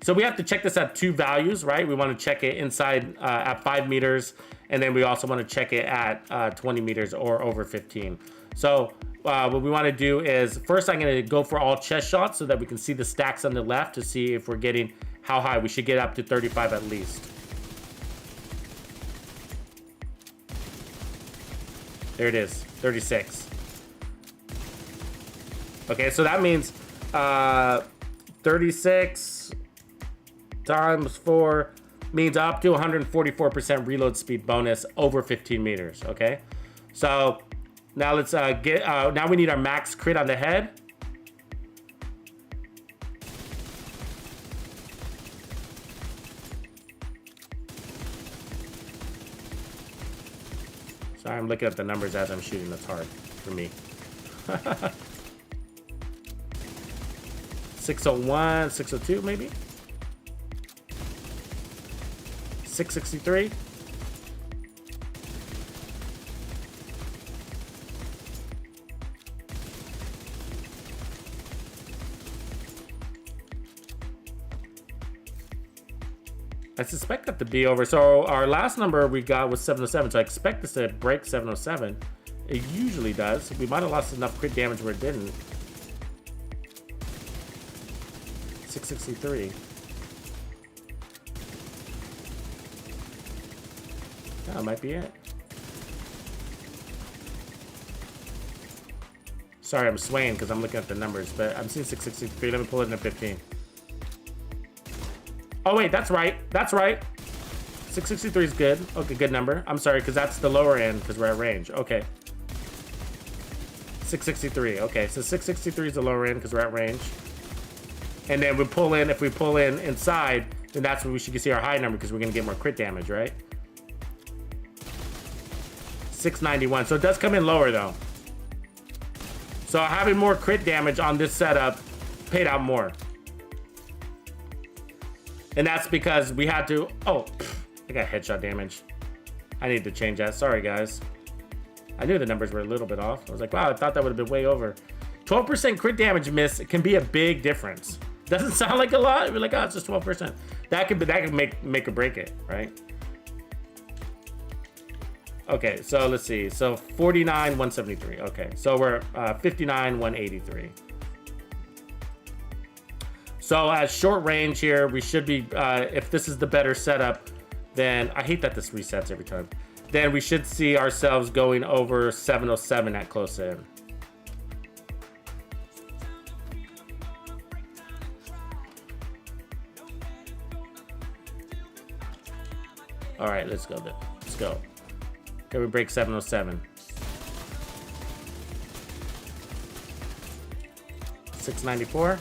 So we have to check this at 2 values, right? We want to check it inside at 5 meters. And then we also want to check it at 20 meters or over 15. So what we want to do is, first I'm going to go for all chest shots so that we can see the stacks on the left to see if we're getting how high. We should get up to 35 at least. There it is, 36. Okay, so that means 36 times 4 means up to 144% reload speed bonus over 15 meters, okay? So now let's now we need our max crit on the head. Sorry, I'm looking at the numbers as I'm shooting. That's hard for me. 601, 602 maybe? 663? I suspect that to be over. So our last number we got was 707. So I expect this to break 707. It usually does. We might have lost enough crit damage where it didn't. 663. That might be it. Sorry, I'm swaying because I'm looking at the numbers, but I'm seeing 663. Let me pull it into 15. Oh wait, that's right. That's right. 663 is good. Okay, good number. I'm sorry, because that's the lower end because we're at range. Okay. 663. Okay, so 663 is the lower end because we're at range. And then we pull in, if we pull in inside, then that's when we should see our high number because we're going to get more crit damage, right? 691. So it does come in lower though. So having more crit damage on this setup paid out more. And that's because we had to... Oh, I got headshot damage. I need to change that. Sorry, guys. I knew the numbers were a little bit off. I was like, wow, I thought that would have been way over. 12% crit damage miss can be a big difference. Doesn't sound like a lot. You're like, oh, it's just 12%. That could make or break it, right? Okay, so let's see. So 49, 173. Okay, so we're 59, 183. So at short range here, we should be, if this is the better setup, then I hate that this resets every time. Then we should see ourselves going over 707 at close in. All right, let's go then. Let's go. Can we break 707? 694.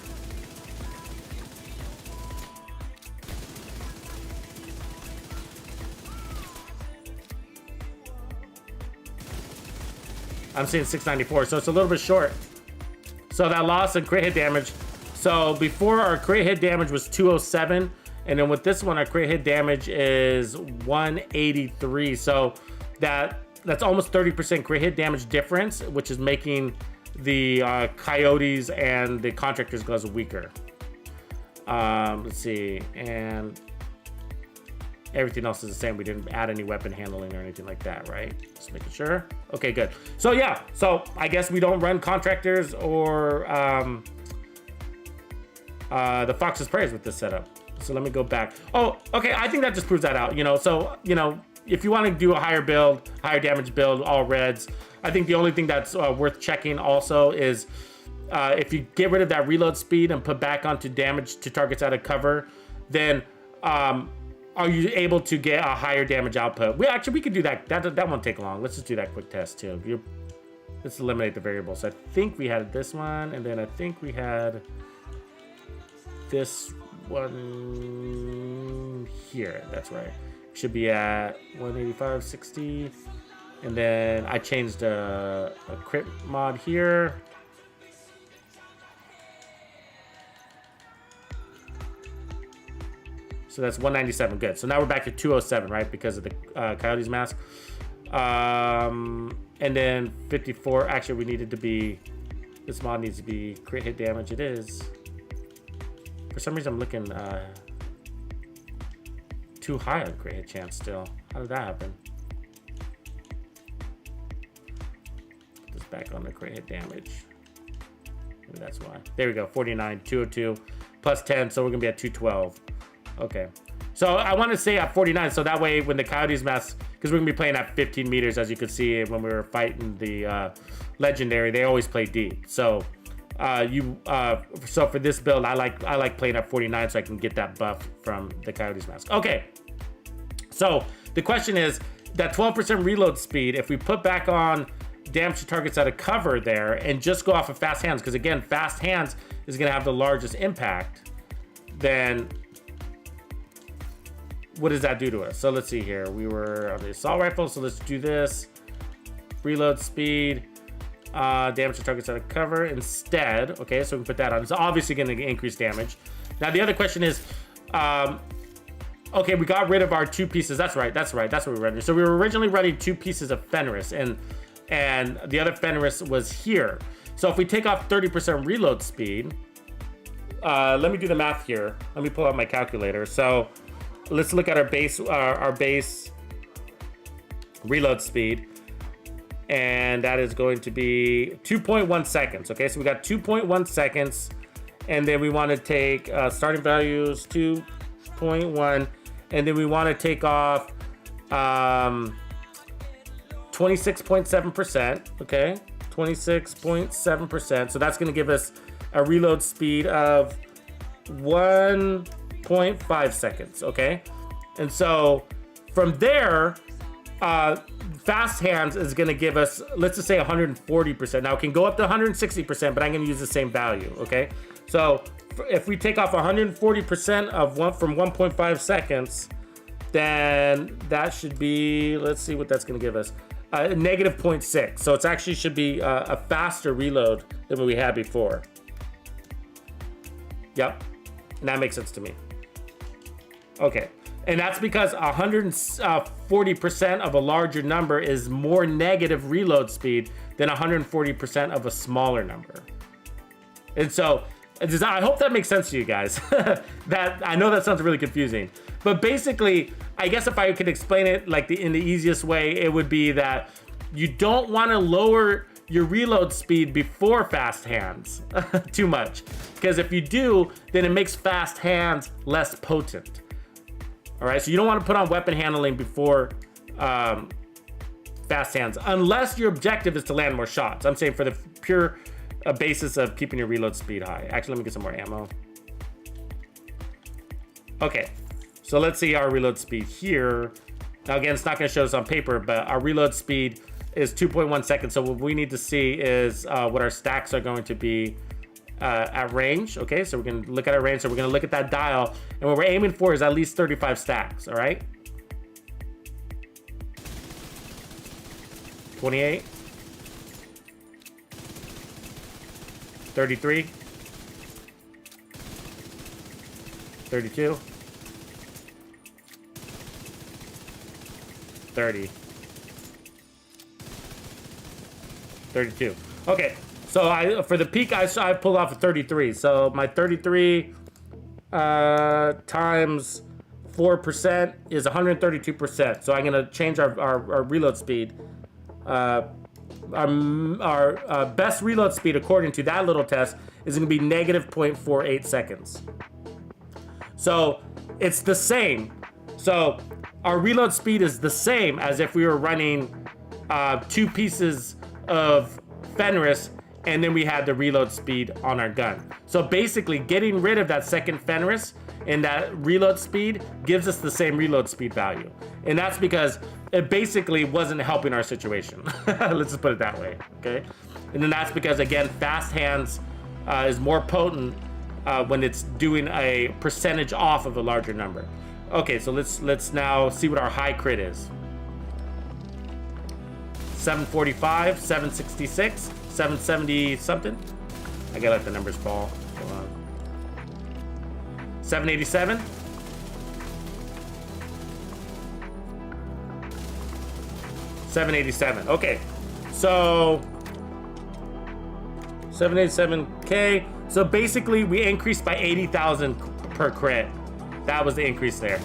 I'm seeing 694, so it's a little bit short. So that loss in crit hit damage. So before our crit hit damage was 207, and then with this one, our crit hit damage is 183. So that's almost 30% crit hit damage difference, which is making the Coyotes and the Contractors gloves weaker. Let's see, and everything else is the same. We didn't add any weapon handling or anything like that, right? Just making sure. Okay, good. So yeah, so I guess we don't run Contractors or the Fox's Praise with this setup. So let me go back. Oh, okay, I think that just proves that out, you know. So, you know, if you want to do a higher build, higher damage build, all reds, I think the only thing that's worth checking also is if you get rid of that reload speed and put back onto damage to targets out of cover, then are you able to get a higher damage output? We could do that. That won't take long. Let's just do that quick test too. Let's eliminate the variables. So I think we had this one, and then I think we had this one here. That's right. Should be at 185, 60. And then I changed a crit mod here. So that's 197. Good. So now we're back to 207, right? Because of the Coyote's mask. And then 54. Actually, we needed to be... This mod needs to be crit hit damage. It is. For some reason, I'm looking too high on crit hit chance still. How did that happen? Put this back on the crit hit damage. Maybe that's why. There we go. 49, 202, plus 10. So we're going to be at 212. Okay. So I want to say at 49. So that way when the Coyote's mask, because we're going to be playing at 15 meters, as you could see when we were fighting the legendary, they always play deep. So so for this build, I like playing at 49 so I can get that buff from the Coyote's mask. Okay. So the question is that 12% reload speed, if we put back on damage to targets out of cover there and just go off of fast hands, because again, fast hands is going to have the largest impact, then what does that do to us? So let's see here. We were on the assault rifle, so let's do this. Reload speed, damage to targets out of cover instead. Okay, so we can put that on. It's obviously going to increase damage. Now the other question is, okay, we got rid of our 2 pieces. That's right. That's what we were running. So we were originally running 2 pieces of Fenris, and the other Fenris was here. So if we take off 30% reload speed, let me do the math here. Let me pull out my calculator. So let's look at our base reload speed, and that is going to be 2.1 seconds. Okay, so we got 2.1 seconds, and then we want to take starting values 2.1, and then we want to take off 26.7%. Okay, 26.7%. So that's going to give us a reload speed of 1.5 seconds. Okay, and so from there, fast hands is going to give us, let's just say 140%. Now it can go up to 160%, but I'm going to use the same value. Okay, so if we take off 140% of from 1.5 seconds, then that should be, let's see what that's going to give us, negative 0.6. So it's actually should be a faster reload than what we had before. Yep, and that makes sense to me. Okay, and that's because 140% of a larger number is more negative reload speed than 140% of a smaller number. And so I hope that makes sense to you guys. That I know that sounds really confusing, but basically, I guess if I could explain it like in the easiest way, it would be that you don't want to lower your reload speed before fast hands too much, because if you do, then it makes fast hands less potent. All right, so you don't want to put on weapon handling before fast hands, unless your objective is to land more shots. I'm saying for the pure basis of keeping your reload speed high. Actually, let me get some more ammo. Okay, so let's see our reload speed here. Now again, it's not going to show us on paper, but our reload speed is 2.1 seconds. So what we need to see is what our stacks are going to be at range. Okay, so we're going to look at our range. So we're going to look at that dial, and what we're aiming for is at least 35 stacks. All right, 28, 33, 32, 30, 32. Okay, so for the peak, I pulled off a 33. So my 33 times 4% is 132%. So I'm gonna change our reload speed. Our best reload speed, according to that little test, is gonna be negative 0.48 seconds. So it's the same. So our reload speed is the same as if we were running 2 pieces of Fenris, and then we had the reload speed on our gun. So basically, getting rid of that second Fenris and that reload speed gives us the same reload speed value. And that's because it basically wasn't helping our situation. Let's just put it that way, okay? And then that's because, again, fast hands is more potent when it's doing a percentage off of a larger number. Okay, so let's now see what our high crit is. 745, 766, 770 something. I gotta let the numbers fall. Hold on. 787, 787. Okay, so 787K. So basically, we increased by 80,000 per crit. That was the increase there.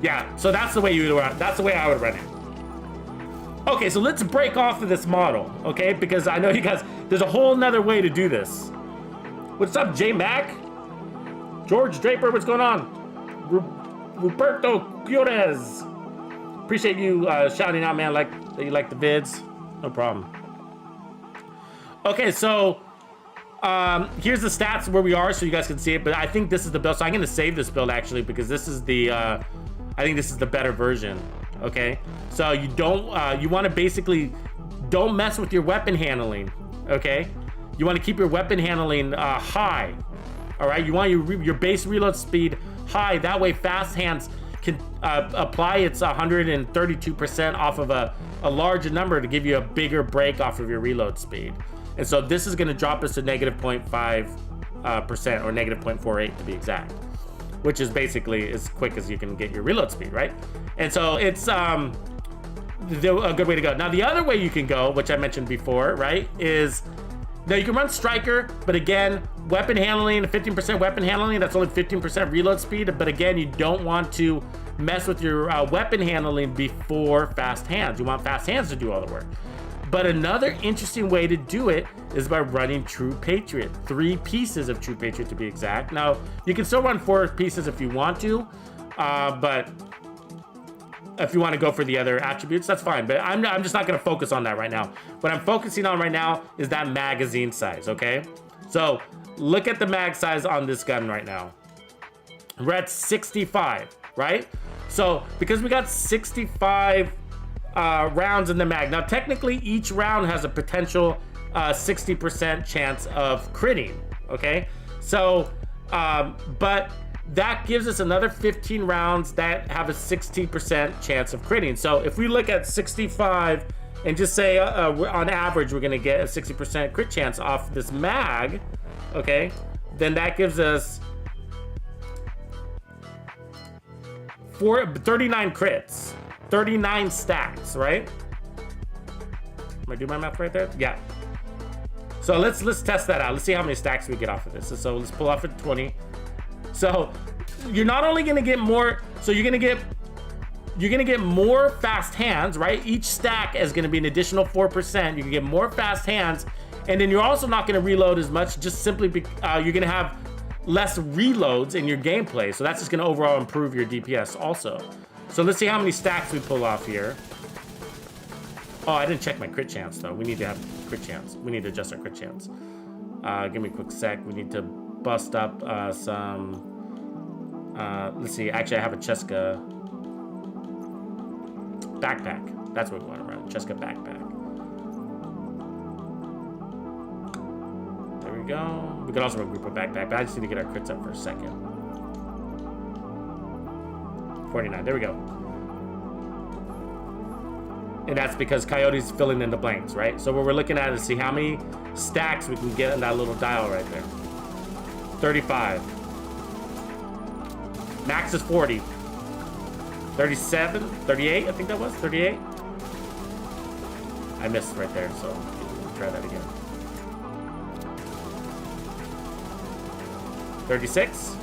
Yeah, so that's the way you would run. That's the way I would run it. Okay, so let's break off of this model, okay? Because I know you guys, there's a whole nother way to do this. What's up, J Mac? George Draper, what's going on? Roberto Quiores. Appreciate you shouting out, man, like that you like the vids. No problem. Okay, so here's the stats where we are so you guys can see it, but I think this is the build. So I'm gonna save this build actually because this is the, I think this is the better version, okay? So you don't, you wanna basically, don't mess with your weapon handling, okay? You wanna keep your weapon handling high, all right? You want your base reload speed high, that way fast hands can apply its 132% off of a larger number to give you a bigger break off of your reload speed. And so this is gonna drop us to negative 0.5% or negative 0.48 to be exact, which is basically as quick as you can get your reload speed, right? And so it's a good way to go. Now the other way you can go, which I mentioned before, right, is now you can run Striker, but again, weapon handling, 15% weapon handling, that's only 15% reload speed. But again, you don't want to mess with your weapon handling before fast hands. You want fast hands to do all the work. But another interesting way to do it is by running True Patriot. 3 pieces of True Patriot to be exact. Now, you can still run 4 pieces if you want to, but if you want to go for the other attributes, that's fine. But I'm just not going to focus on that right now. What I'm focusing on right now is that magazine size, okay? So look at the mag size on this gun right now. We're at 65, right? So because we got 65 rounds in the mag. Now, technically, each round has a potential 60% chance of critting, okay? So, but that gives us another 15 rounds that have a 60% chance of critting. So if we look at 65 and just say on average, we're gonna get a 60% crit chance off this mag, okay? Then that gives us 39 crits, 39 stacks, right? Am I doing my math right there? Yeah. So let's test that out. Let's see how many stacks we get off of this. So let's pull off at 20. So you're not only gonna get more, so you're gonna get more fast hands, right? Each stack is gonna be an additional 4%. You can get more fast hands, and then you're also not gonna reload as much, just simply you're gonna have less reloads in your gameplay. So that's just gonna overall improve your DPS also. So let's see how many stacks we pull off here. Oh, I didn't check my crit chance though. We need to have crit chance. We need to adjust our crit chance. Give me a quick sec. We need to bust up some, let's see, actually I have a Cheska backpack. That's what we want to run, Cheska backpack. There we go. We can also run group of backpack, but I just need to get our crits up for a second. 49, there we go. And that's because Coyote's filling in the blanks, right? So what we're looking at is see how many stacks we can get in that little dial right there. 35. Max is 40. 37, 38, I think that was, 38. I missed right there, so we'll try that again. 36.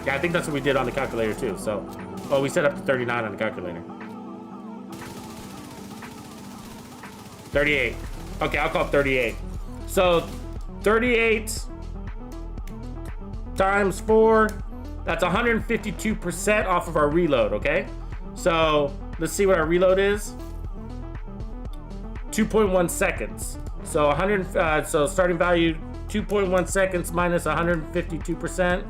Yeah, I think that's what we did on the calculator too, so. Oh, we set up to 39 on the calculator. 38. Okay, I'll call it 38. So 38 times 4, that's 152% off of our reload, okay? So let's see what our reload is. 2.1 seconds. So so starting value 2.1 seconds minus 152%.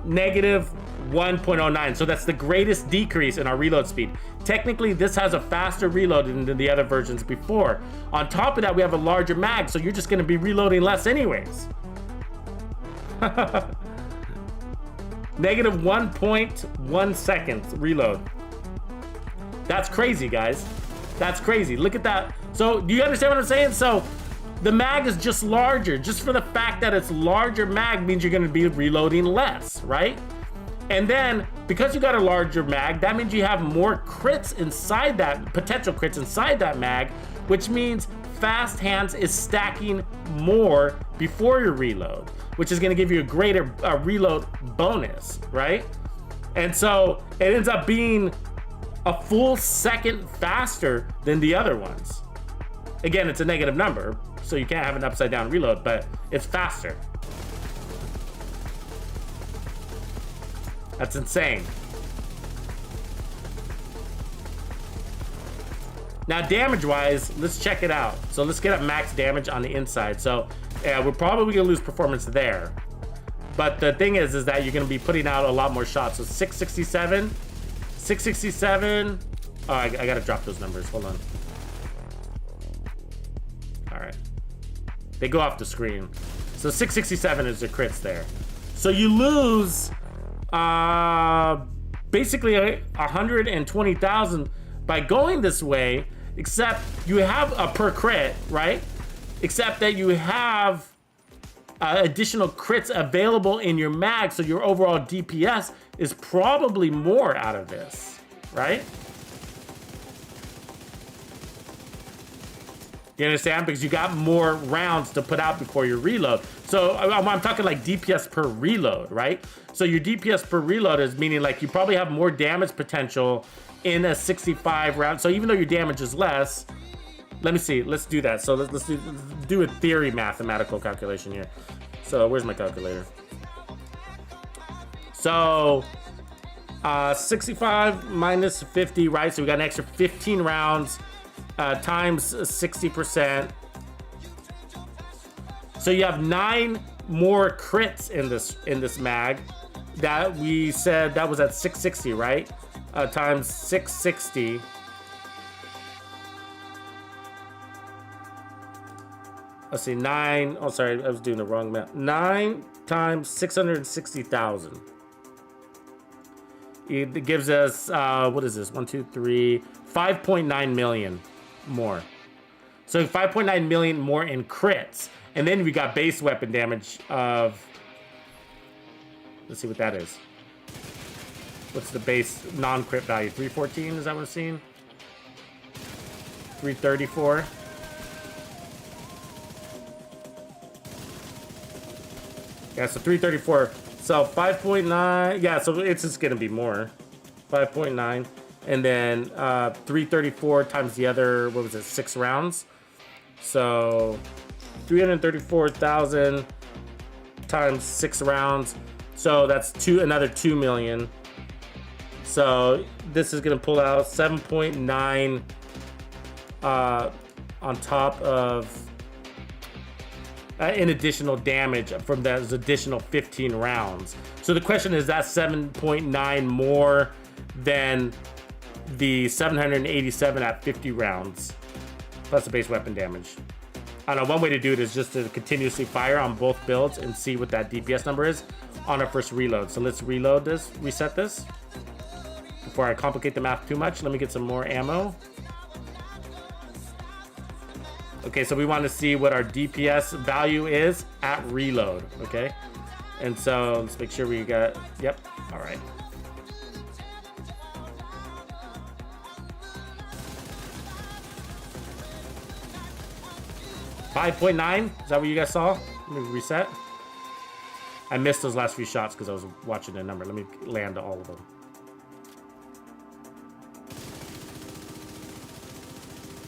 Negative 1.09. So that's the greatest decrease in our reload speed. Technically, this has a faster reload than the other versions before. On top of that, we have a larger mag, so you're just gonna be reloading less anyways. Negative 1.1 seconds reload. That's crazy, guys. That's crazy. Look at that. So do you understand what I'm saying? So The mag is just larger. Just for the fact that it's larger mag means you're gonna be reloading less, right? And then, because you got a larger mag, that means you have more crits inside that, potential crits inside that mag, which means fast hands is stacking more before your reload, which is gonna give you a greater reload bonus, right? And so it ends up being a full second faster than the other ones. Again, it's a negative number, so you can't have an upside down reload, but it's faster. That's insane. Now, damage-wise, let's check it out. So let's get up max damage on the inside. So yeah, we're probably gonna lose performance there. But the thing is that you're gonna be putting out a lot more shots. So 667, 667. Oh, I gotta drop those numbers. Hold on. All right. They go off the screen. So 667 is the crits there. So you lose basically 120,000 by going this way, except you have a per crit, right? Except that you have additional crits available in your mag, so your overall DPS is probably more out of this, right? You understand? Because you got more rounds to put out before your reload. So I'm talking like DPS per reload, right? So your DPS per reload is meaning like you probably have more damage potential in a 65 round. So even though your damage is less, let me see, let's do that. So let's do a theory mathematical calculation here. So where's my calculator? So 65 minus 50, right? So we got an extra 15 rounds times 60%. So you have 9 more crits in this mag that we said that was at 660, right? Times 660. Let's see, 9. Oh, sorry, I was doing the wrong math. 9 times 660,000. It gives us, what is this? 1, 2, 3, 5.9 million more. So 5.9 million more in crits. And then we got base weapon damage of, let's see what that is. What's the base non-crit value? 314, is that what I'm seeing? 334. Yeah, so 334. So 5.9, yeah, so it's just gonna be more. 5.9. And then 334 times the other, what was it, 6 rounds? So 334,000 times 6 rounds. So that's another 2 million. So this is gonna pull out 7.9 on top of in additional damage from those additional 15 rounds. So the question is, that 7.9 more than the 787 at 50 rounds plus the base weapon damage? I don't know, one way to do it is just to continuously fire on both builds and see what that DPS number is on our first reload. So let's reload this, reset this. Before I complicate the math too much, let me get some more ammo. Okay, so we want to see what our DPS value is at reload, okay? And so let's make sure we got, yep, all right. $5.9, is that what you guys saw? Let me reset. I missed those last few shots because I was watching the number. Let me land all of them.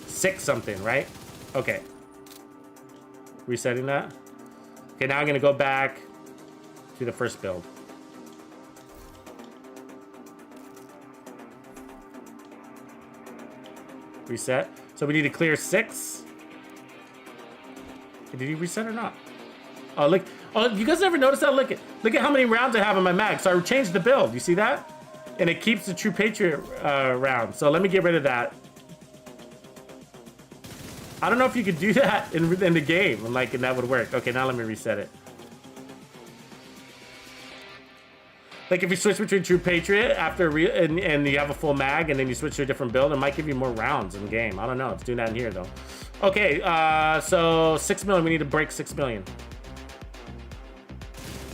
Six something, right? Okay. Resetting that. Okay, now I'm gonna go back to the first build. Reset. So we need to clear 6. Did he reset or not? Oh, look. Oh, you guys never noticed that? Look at how many rounds I have in my mag. So I changed the build. You see that? And it keeps the True Patriot round. So let me get rid of that. I don't know if you could do that in the game, and that would work. Okay, now let me reset it. Like if you switch between True Patriot after and you have a full mag, and then you switch to a different build, it might give you more rounds in game. I don't know. It's doing that in here though. Okay, so 6 million. We need to break 6 million.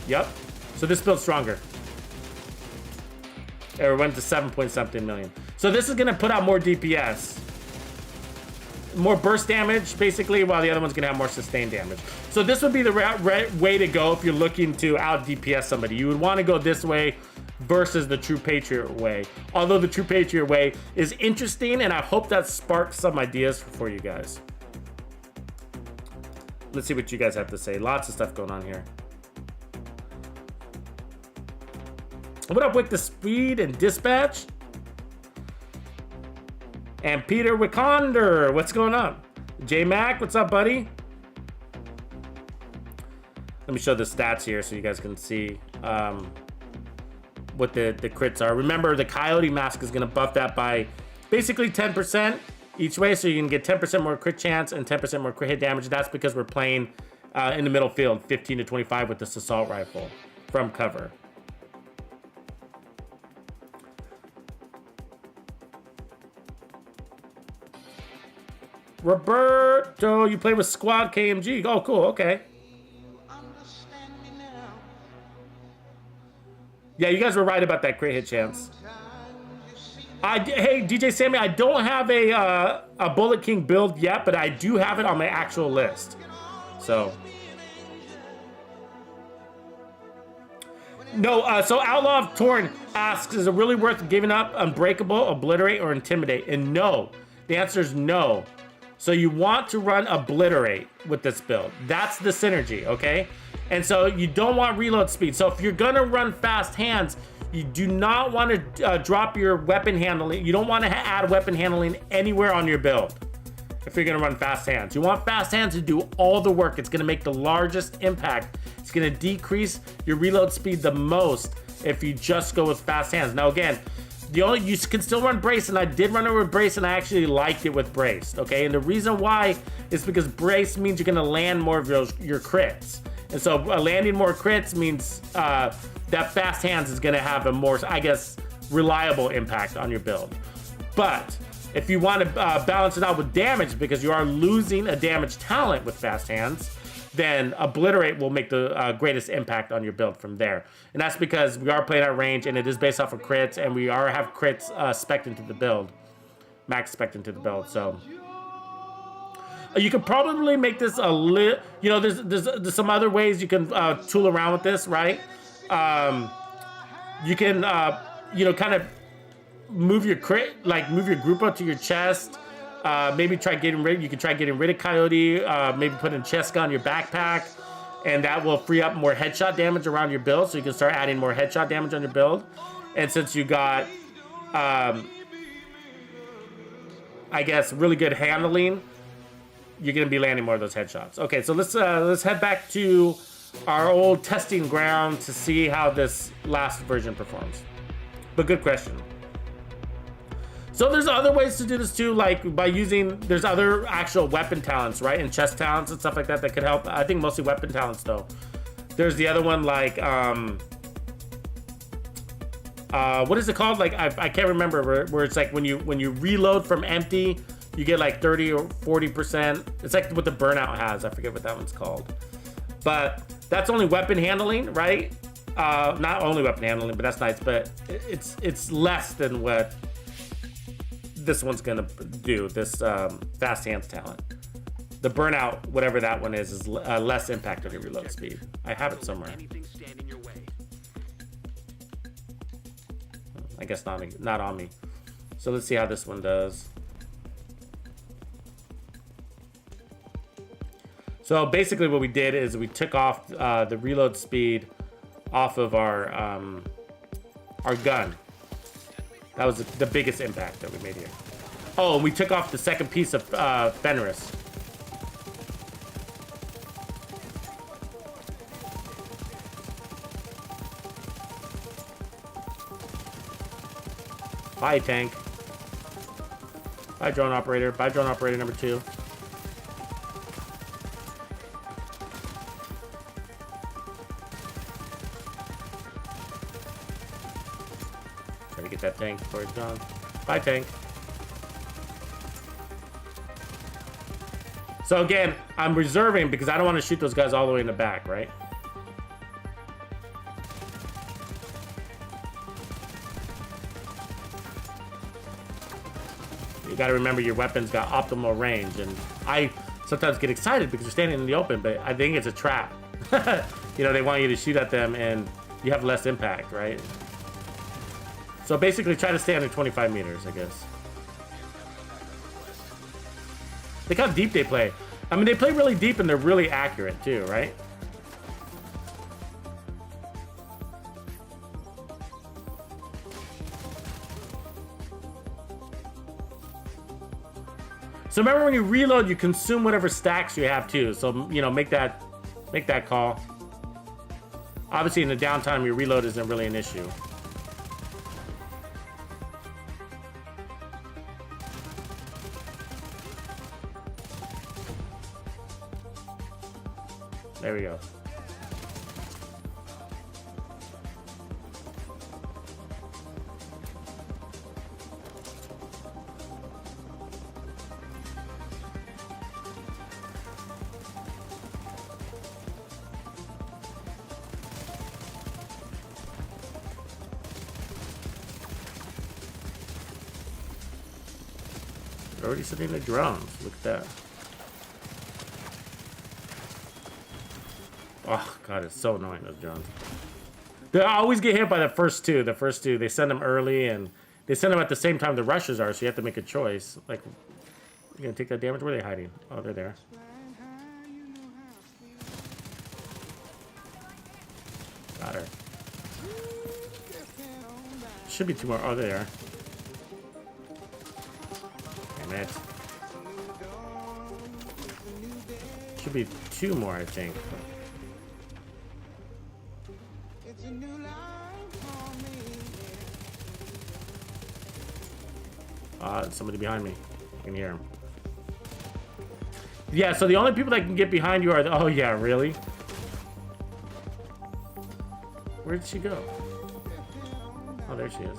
Yep. So this build's stronger. It went to 7 point something million. So this is gonna put out more DPS. More burst damage, basically, while the other one's gonna have more sustained damage. So this would be the right way to go if you're looking to out DPS somebody. You would want to go this way versus the True Patriot way. Although the True Patriot way is interesting, and I hope that sparks some ideas for you guys. Let's see what you guys have to say. Lots of stuff going on here. What up with the speed and dispatch? And Peter Wiconder, what's going on? J Mac, what's up, buddy? Let me show the stats here so you guys can see what the crits are. Remember, the Coyote Mask is gonna buff that by basically 10% each way, so you can get 10% more crit chance and 10% more crit hit damage. That's because we're playing in the middle field, 15 to 25 with this assault rifle from cover. Roberto, you play with Squad KMG. Oh, cool. Okay. Yeah, you guys were right about that crit hit chance. Hey, DJ Sammy, I don't have a Bullet King build yet, but I do have it on my actual list. So. No, so Outlaw of Torn asks, is it really worth giving up Unbreakable, Obliterate, or Intimidate? And no. The answer is no. So you want to run Obliterate with this build. That's the synergy, okay? And so you don't want reload speed. So if you're gonna run fast hands, you do not want to drop your weapon handling. You don't want to add weapon handling anywhere on your build if you're gonna run fast hands. You want fast hands to do all the work. It's gonna make the largest impact. It's gonna decrease your reload speed the most if you just go with fast hands. Now again, you can still run Brace, and I did run it with Brace, and I actually liked it with Brace, okay? And the reason why is because Brace means you're gonna land more of your crits. And so landing more crits means that fast hands is gonna have a more, I guess, reliable impact on your build. But if you want to balance it out with damage, because you are losing a damage talent with fast hands, then Obliterate will make the greatest impact on your build from there. And that's because we are playing our range, and it is based off of crits, and we have crits spec'd into the build, max spec'd into the build. So you could probably make this a little, you know, there's some other ways you can tool around with this, right? You can, you know, kind of move your crit, like move your group up to your chest. Maybe try getting rid. You can try getting rid of Coyote. Maybe put in Cheska on your backpack, and that will free up more headshot damage around your build. So you can start adding more headshot damage on your build. And since you got, I guess, really good handling, you're gonna be landing more of those headshots. Okay, so let's head back to our old testing ground to see how this last version performs. But good question. So there's other ways to do this too, like by using, there's other actual weapon talents, right? And chest talents and stuff like that could help. I think mostly weapon talents though. There's the other one like, what is it called? Like, I can't remember, where it's like when you reload from empty, you get like 30 or 40%. It's like what the burnout has. I forget what that one's called. But that's only weapon handling, right? Not only weapon handling, but that's nice. But it's less than what this one's gonna do, this fast hands talent. The burnout, whatever that one is less impact on your reload speed. I have it somewhere. I guess not on me. So let's see how this one does. So basically what we did is we took off the reload speed off of our gun. That was the biggest impact that we made here. Oh, and we took off the second piece of Fenris. Bye, tank. Bye, drone operator. Bye, drone operator number 2. Try to get that tank before it's gone. Bye, tank. So again, I'm reserving because I don't want to shoot those guys all the way in the back, right? You got to remember your weapon's got optimal range, and I sometimes get excited because you're standing in the open, but I think it's a trap. You know, they want you to shoot at them and you have less impact, right? So basically try to stay under 25 meters, I guess. Look how deep they play. I mean, they play really deep and they're really accurate too, right? So remember, when you reload, you consume whatever stacks you have too. So, you know, make that call. Obviously, in the downtime, your reload isn't really an issue. There we go. They're already sitting in the drones. Look at that. Oh, God, it's so annoying, those drones. They always get hit by the first two. The first two, they send them early, and they send them at the same time the rushes are, so you have to make a choice. Like, you gonna take that damage? Where are they hiding? Oh, they're there. Got her. Should be two more. Oh, there. Damn it. Should be two more, I think. Somebody behind me. I can hear him. Yeah, so the only people that can get behind you are the... Oh, yeah, really? Where did she go? Oh, there she is.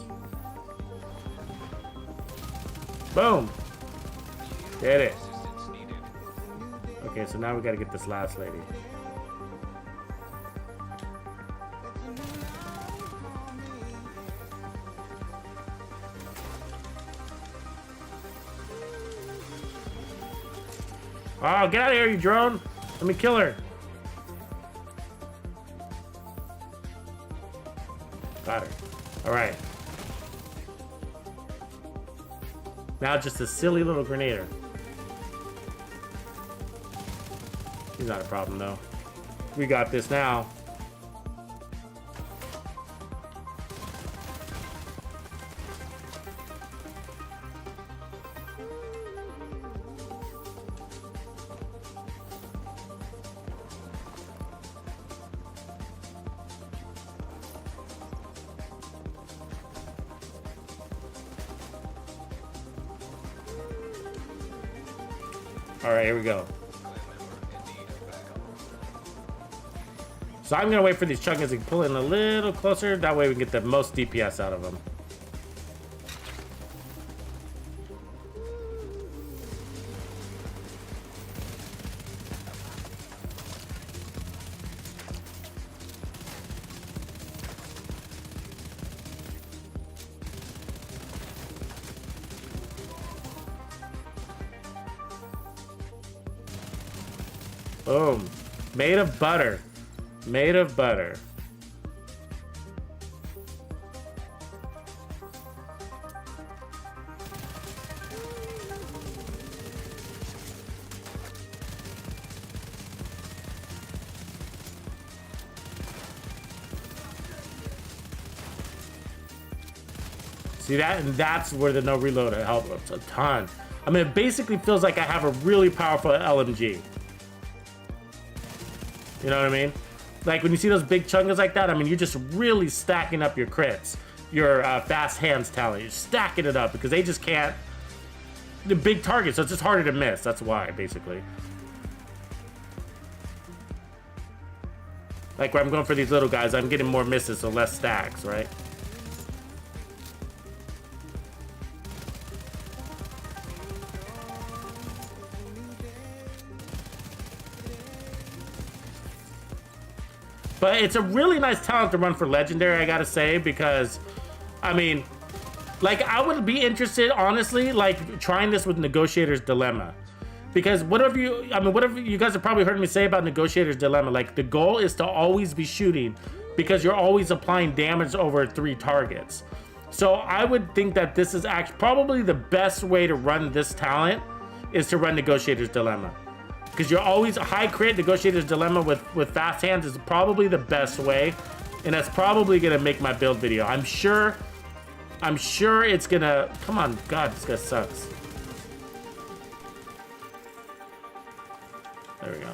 Boom! Get it. Okay, so now we gotta get this last lady. Oh, get out of here, you drone! Let me kill her. Got her. Alright. Now just a silly little grenader. He's not a problem, though. We got this now. All right, here we go. So I'm gonna wait for these chuggers to pull in a little closer. That way we can get the most DPS out of them. Boom. Made of butter. Made of butter. See that? And that's where the no reload helps a ton. I mean, it basically feels like I have a really powerful LMG. You know what I mean? Like when you see those big chungas like that, I mean, you're just really stacking up your crits, your fast hands talent. You're stacking it up because they just can't. The big targets, so it's just harder to miss. That's why, basically. Like where I'm going for these little guys, I'm getting more misses, so less stacks, right? But it's a really nice talent to run for Legendary, I gotta say, because, I mean, like, I would be interested, honestly, like, trying this with Negotiator's Dilemma. Because whatever you guys have probably heard me say about Negotiator's Dilemma, like, the goal is to always be shooting because you're always applying damage over 3 targets. So I would think that this is actually probably the best way to run this talent is to run Negotiator's Dilemma. Because you're always a high crit. Negotiator's Dilemma with fast hands is probably the best way. And that's probably gonna make my build video. I'm sure it's gonna, come on, God, this guy sucks. There we go.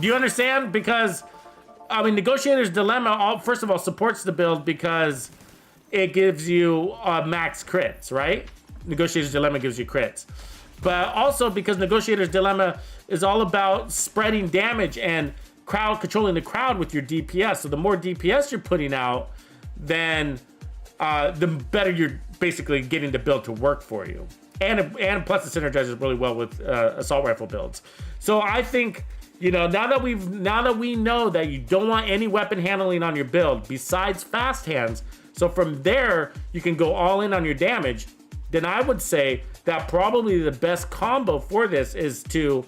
Do you understand? Because, I mean, Negotiator's Dilemma, first of all, supports the build because it gives you max crits, right? Negotiator's Dilemma gives you crits. But also because Negotiator's Dilemma is all about spreading damage and controlling the crowd with your DPS. So the more DPS you're putting out, then the better you're basically getting the build to work for you. And plus it synergizes really well with assault rifle builds. So I think, you know, now that we know that you don't want any weapon handling on your build besides fast hands, so from there you can go all in on your damage, then I would say that probably the best combo for this is to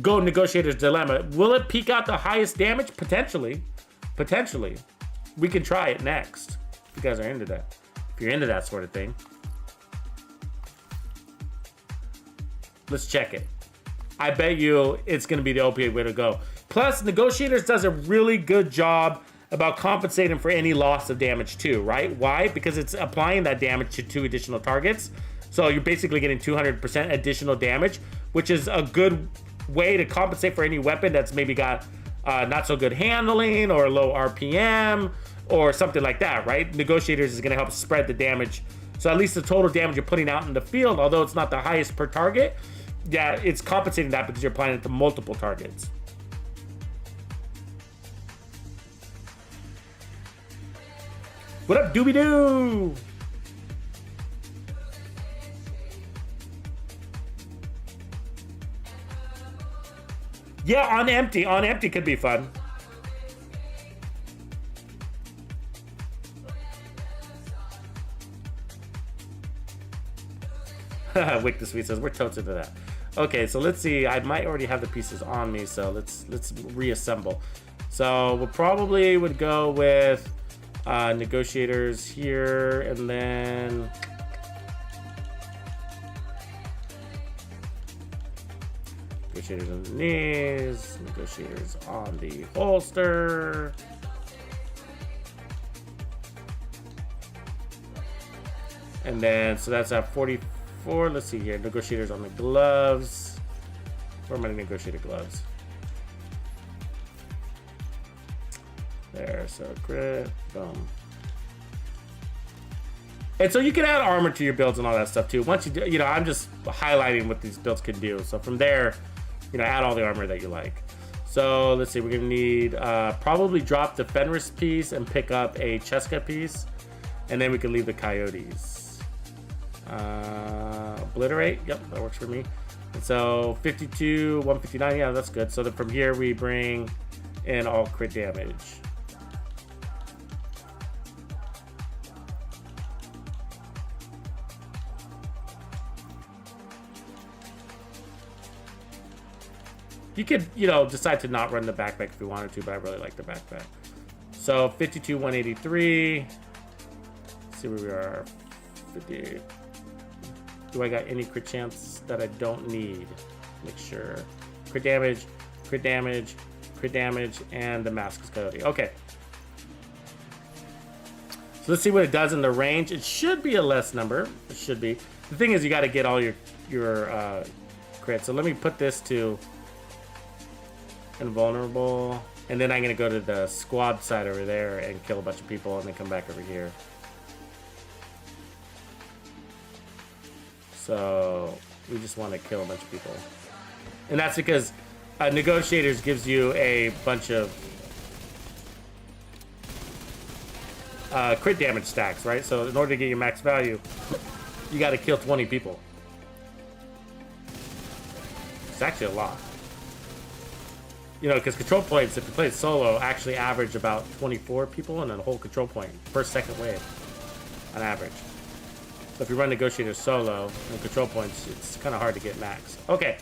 go Negotiator's Dilemma. Will it peak out the highest damage? Potentially. We can try it next if you guys are into that. If you're into that sort of thing. Let's check it. I bet you it's going to be the OPA way to go. Plus, Negotiators does a really good job about compensating for any loss of damage too, right? Why? Because it's applying that damage to 2 additional targets. So you're basically getting 200% additional damage, which is a good way to compensate for any weapon that's maybe got not so good handling or low RPM or something like that, right? Negotiators is going to help spread the damage. So at least the total damage you're putting out in the field, although it's not the highest per target, yeah, it's compensating that because you're applying it to multiple targets. What up, Doobie-Doo? Yeah, on empty. On empty could be fun. Wick the Sweet says, we're totes into that. Okay, so let's see. I might already have the pieces on me, so let's reassemble. So we'll probably would go with Negotiators here, and then Negotiators on the knees, Negotiators on the holster. And then, so that's at 44. Let's see here. Negotiators on the gloves. Where are my Negotiator gloves? There, so crit, boom. And so you can add armor to your builds and all that stuff too. Once you do, you know, I'm just highlighting what these builds can do. So from there, you know, add all the armor that you like. So let's see, we're gonna need probably drop the Fenris piece and pick up a Cheska piece. And then we can leave the Coyotes. Obliterate, yep, that works for me. And so 52, 159, yeah, that's good. So then from here we bring in all crit damage. You could, you know, decide to not run the backpack if you wanted to, but I really like the backpack. So 52, 183. Let's see where we are. 58. Do I got any crit chance that I don't need? Make sure. Crit damage, crit damage, crit damage, and the mask is Coyote. Okay. So let's see what it does in the range. It should be a less number. It should be. The thing is, you got to get all your crits. So let me put this to invulnerable, and then I'm gonna go to the squad side over there and kill a bunch of people, and then come back over here. So we just want to kill a bunch of people, and that's because Negotiators gives you a bunch of crit damage stacks, right? So in order to get your max value, you got to kill 20 people. It's actually a lot. You know, because control points, if you play solo, actually average about 24 people in a whole control point, first, second wave, on average. So if you run Negotiator solo and control points, it's kind of hard to get max. Okay,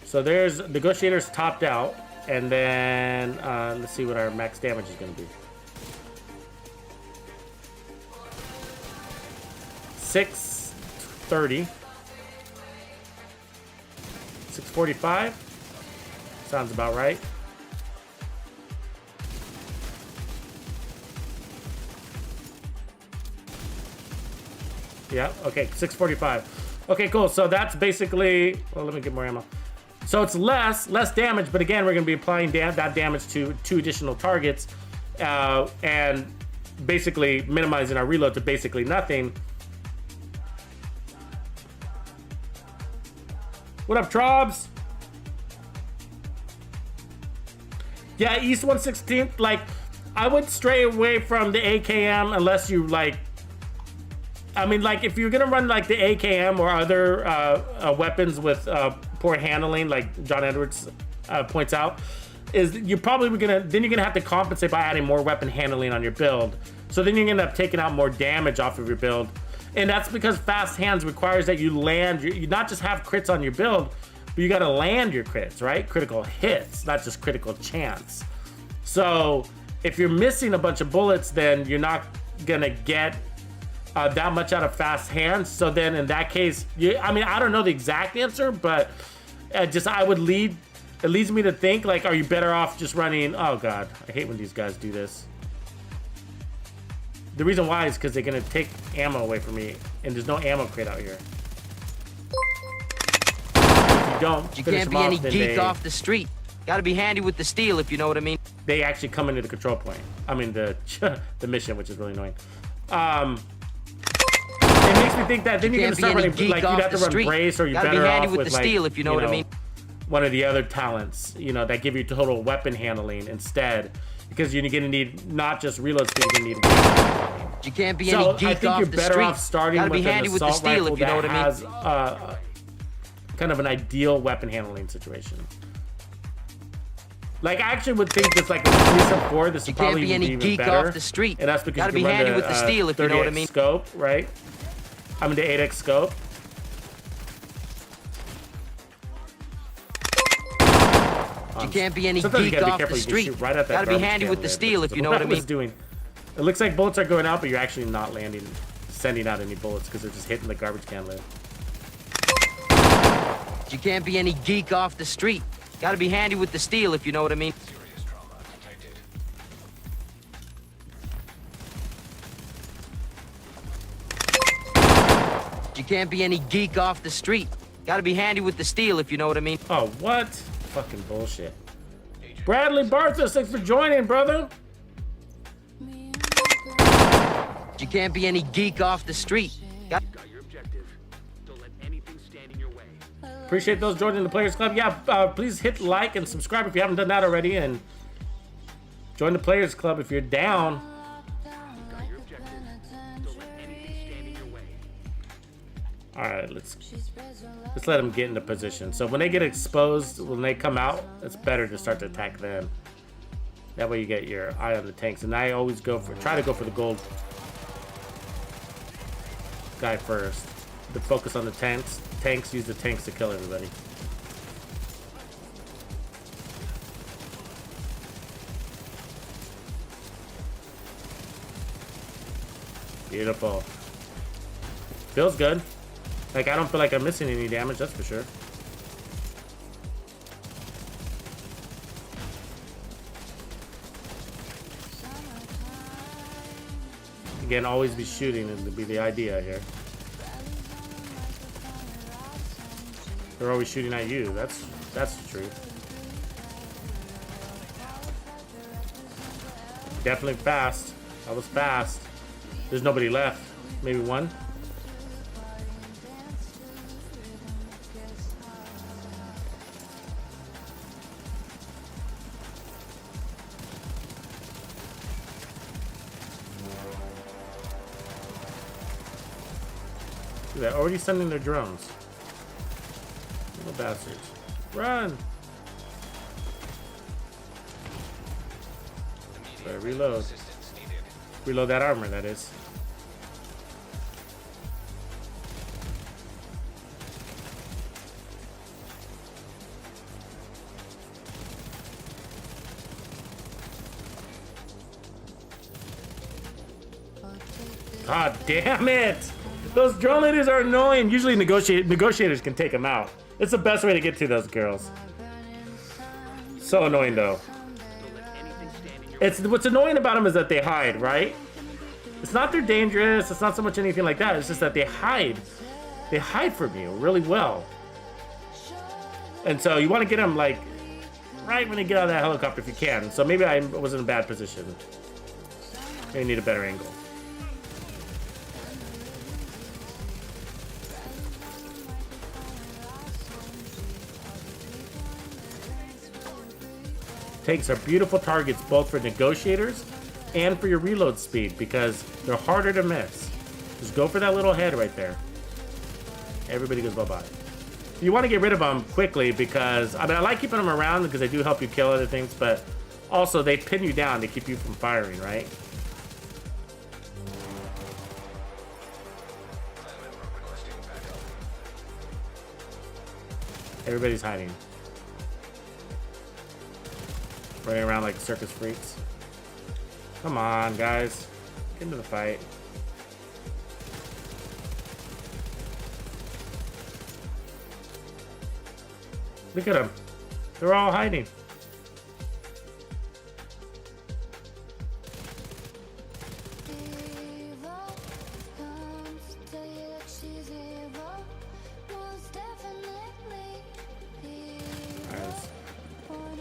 so there's Negotiators topped out, and then let's see what our max damage is going to be. 630. 645. Sounds about right. Yeah, okay, 645. Okay, cool. So that's basically, well, let me get more ammo. So it's less damage, but again, we're going to be applying that damage to 2 additional targets and basically minimizing our reload to basically nothing. What up, Trobs? Yeah, East 116th, like, I would stray away from the AKM unless you, like, I mean, like, if you're gonna run, like, the AKM or other weapons with poor handling, like John Edwards points out, is you're probably gonna have to compensate by adding more weapon handling on your build. So then you're gonna end up taking out more damage off of your build. And that's because fast hands requires that you land, you not just have crits on your build, but you gotta land your crits, right? Critical hits, not just critical chance. So if you're missing a bunch of bullets, then you're not gonna get that much out of fast hands. So then in that case, I mean, I don't know the exact answer, but it leads me to think, like, are you better off just running, oh God, I hate when these guys do this. The reason why is because they're gonna take ammo away from me, and there's no ammo crate out here. You can't be any geek off the street. Gotta be handy with the steel, if you know what I mean. They actually come into the control point. I mean, the mission, which is really annoying. It makes me think that then you're gonna start running, like, you'd have to run brace, or you're better off with, like, steel, if you know what I mean. One of the other talents, you know, that give you total weapon handling instead, because you're gonna need not just reload speed, you're gonna need weapon handling. You can't be any geek off the street. Better off starting with an assault rifle if you know what I mean. Has kind of an ideal weapon handling situation. Like, I actually would think this, like, with 3-4, this would probably be even better. You can't be any geek off the street. And that's because gotta be handy with the steel, if you know what I mean. Scope, right? I mean, the 8x scope. You can't be any geek off the street. Right at that, gotta be handy with the steel, if you know what I mean. Doing. It looks like bullets are going out, but you're actually not sending out any bullets because they're just hitting the garbage can lid. You can't be any geek off the street. Gotta be handy with the steel, if you know what I mean. Serious trauma detected. You can't be any geek off the street. Gotta be handy with the steel, if you know what I mean. Oh, what? Fucking bullshit. Bradley Barthas, thanks for joining, brother. You can't be any geek off the street. Got your objective. Don't let anything stand in your way. Appreciate those joining the Players Club. Yeah, please hit like and subscribe if you haven't done that already, and join the Players Club if you're down. Got your objective. Don't let anything stand in your way. All right, let's let them get into position. So when they get exposed, when they come out, it's better to start to attack them. That way you get your eye on the tanks. And I always try to go for the gold guy first. To focus on the tanks. Use the tanks to kill everybody. Beautiful. Feels good. Like, I don't feel like I'm missing any damage, that's for sure. Again, always be shooting is to be the idea here. They're always shooting at you. That's the truth. Definitely fast. I was fast. There's nobody left. Maybe one. They're already sending their drones. Little bastards. Run! Gotta reload. Reload that armor, that is. God damn it! Those drone ladies are annoying. Usually negotiators can take them out. It's the best way to get to those girls. So annoying though. What's annoying about them is that they hide, right? It's not they're dangerous. It's not so much anything like that. It's just that they hide. They hide from you really well. And so you want to get them like right when they get out of that helicopter if you can. So maybe I was in a bad position. Maybe need a better angle. Tanks are beautiful targets both for negotiators and for your reload speed because they're harder to miss. Just go for that little head right there. Everybody goes bye-bye. You want to get rid of them quickly because, I mean, I like keeping them around because they do help you kill other things, but also they pin you down to keep you from firing, right? Everybody's hiding. Running around like circus freaks. Come on, guys. Get into the fight. Look at them. They're all hiding.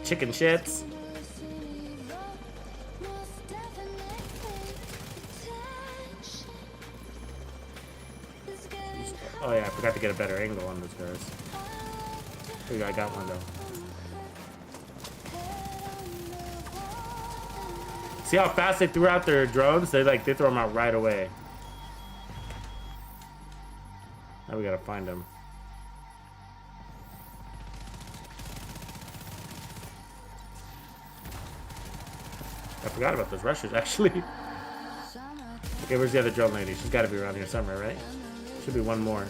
Chicken shits. Oh yeah, I forgot to get a better angle on those guys. Here we go, I got one though. See how fast they threw out their drones? They throw them out right away. Now we gotta find them. I forgot about those rushers actually. Okay, where's the other drone lady? She's gotta be around here somewhere, right? Should be one more.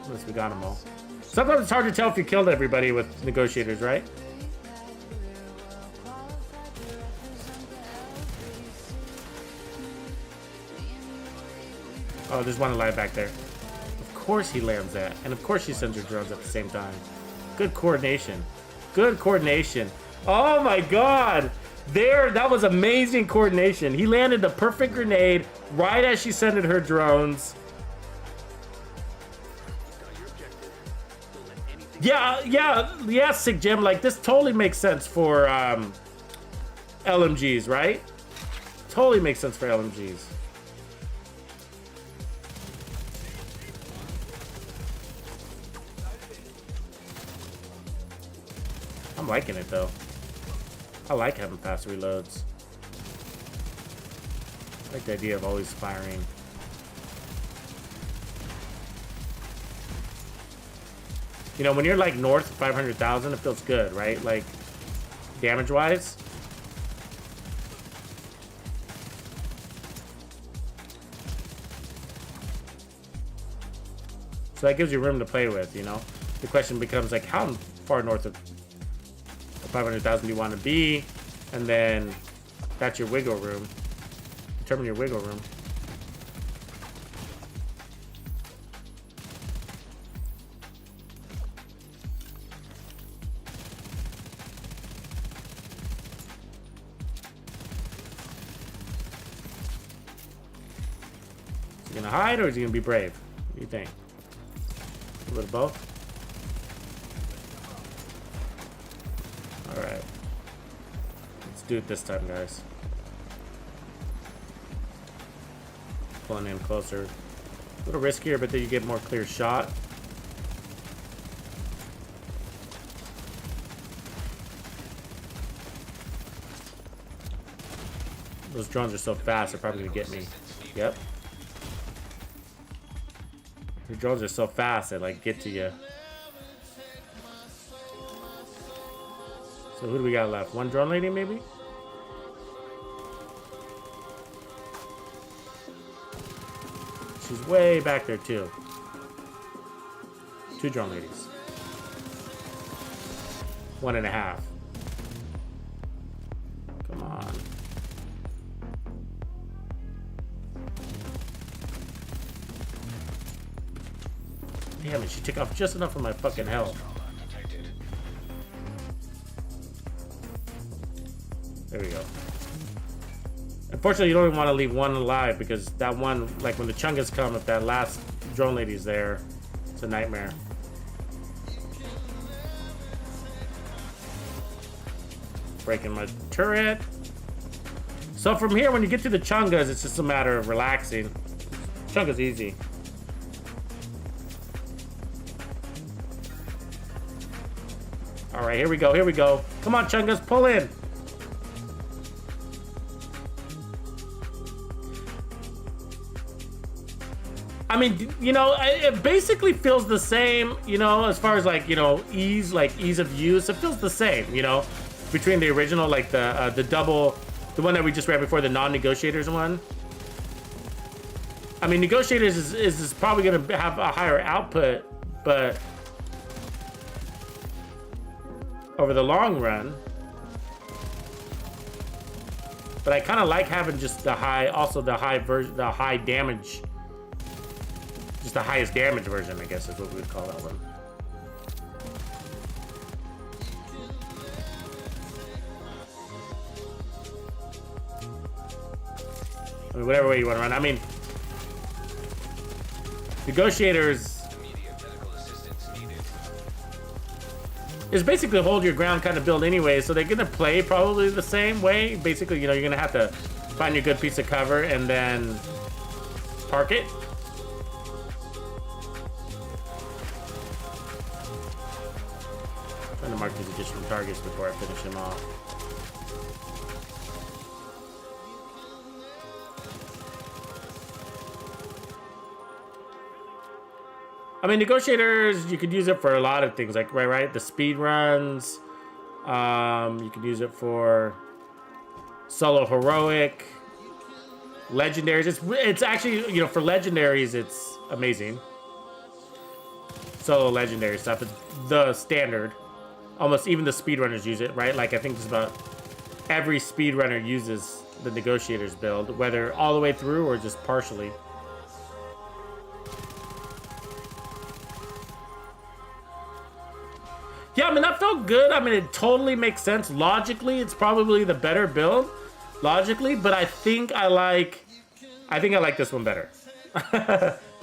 Unless we got them all. Sometimes it's hard to tell if you killed everybody with negotiators, right? Oh, there's one alive back there. Of course he lands that. And of course she sends her drones at the same time. Good coordination. Good coordination. Oh my god! There, that was amazing coordination. He landed the perfect grenade right as she sent her drones. Yeah, Sick Jim. Like, this totally makes sense for LMGs, right? Totally makes sense for LMGs. I'm liking it, though. I like having fast reloads. I like the idea of always firing. You know, when you're like north of 500,000, it feels good, right? Like, damage-wise. So that gives you room to play with, you know? The question becomes, like, how far north of 500,000 do you want to be? And then that's your wiggle room. Determine your wiggle room. Is he gonna hide or is he gonna be brave? What do you think? A little of both? Alright. Let's do it this time, guys. Pulling in closer. A little riskier, but then you get more clear shot. Those drones are so fast, they're probably gonna get me. Yep. The drones are so fast, they like get to you. So who do we got left? One drone lady, maybe? She's way back there, too. 2 drone ladies. 1.5. Come on. Damn it, she took off just enough of my fucking health. There we go. Unfortunately, you don't even want to leave one alive because that one, like when the chungas come, if that last drone lady's there, it's a nightmare. Breaking my turret. So from here, when you get to the chungas, it's just a matter of relaxing. Chunga's easy. All right, here we go, here we go. Come on, chungas, pull in. I mean, you know, it basically feels the same, you know, as far as like, you know, ease of use. It feels the same, you know, between the original, like the double, the one that we just read before, the non-negotiators one. I mean, negotiators is probably going to have a higher output, but over the long run. But I kind of like having just the high, also the high version, the high damage. Just the highest damage version, I guess is what we would call that one. I mean, whatever way you want to run. I mean, negotiators is basically hold your ground kind of build anyway, so they're gonna play probably the same way. Basically, you know, you're gonna have to find your good piece of cover and then park it. Trying to mark these additional targets before I finish him off. I mean, negotiators, you could use it for a lot of things, like right, the speed runs. You could use it for solo heroic, legendaries. It's actually, you know, for legendaries, it's amazing. Solo legendary stuff. It's the standard. Almost even the speedrunners use it, right? Like I think just about every speedrunner uses the negotiators build, whether all the way through or just partially. Yeah, I mean, that felt good. I mean, it totally makes sense. Logically, it's probably the better build. Logically, but I think I like this one better.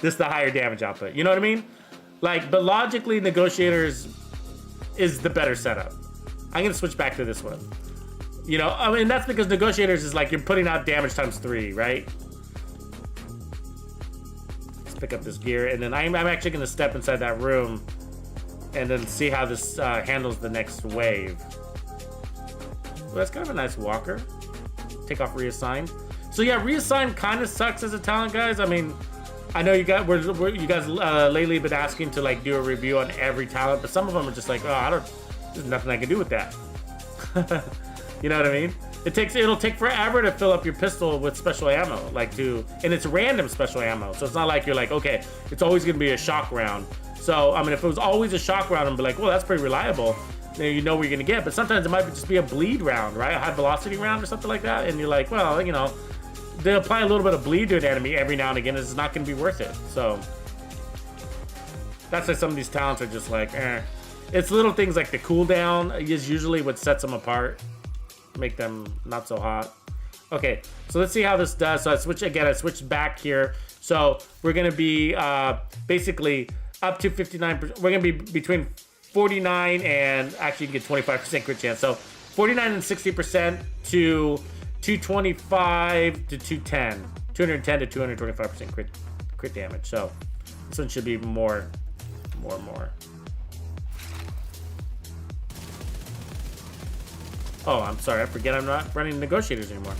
Just the higher damage output. You know what I mean? Like, but logically, negotiators is the better setup. I'm gonna switch back to this one. You know, I mean, that's because negotiators is like you're putting out damage times 3, right? Let's pick up this gear, and then I'm actually gonna step inside that room and then see how this handles the next wave. Well, that's kind of a nice walker. Take off reassign. So yeah, reassign kind of sucks as a talent, guys. I mean, I know you guys, you guys lately been asking to like do a review on every talent, but some of them are just like, oh, there's nothing I can do with that. You know what I mean? It'll take forever to fill up your pistol with special ammo, and it's random special ammo. So it's not like you're like, okay, it's always gonna be a shock round. So I mean, if it was always a shock round, I'd be like, well, that's pretty reliable. Then you know what you're gonna get. But sometimes it might just be a bleed round, right? A high velocity round or something like that, and you're like, well, you know. They apply a little bit of bleed to an enemy every now and again. It's not going to be worth it. So that's why some of these talents are just like, eh. It's little things like the cooldown is usually what sets them apart, make them not so hot. Okay, so let's see how this does. So I switched back here. So we're going to be basically up to 59%. We're going to be between 49 and actually you can get 25% crit chance. So 49 and 60% to 225 to 210, 210 to 225% crit damage. So this one should be more. Oh, I'm sorry. I forget I'm not running negotiators anymore.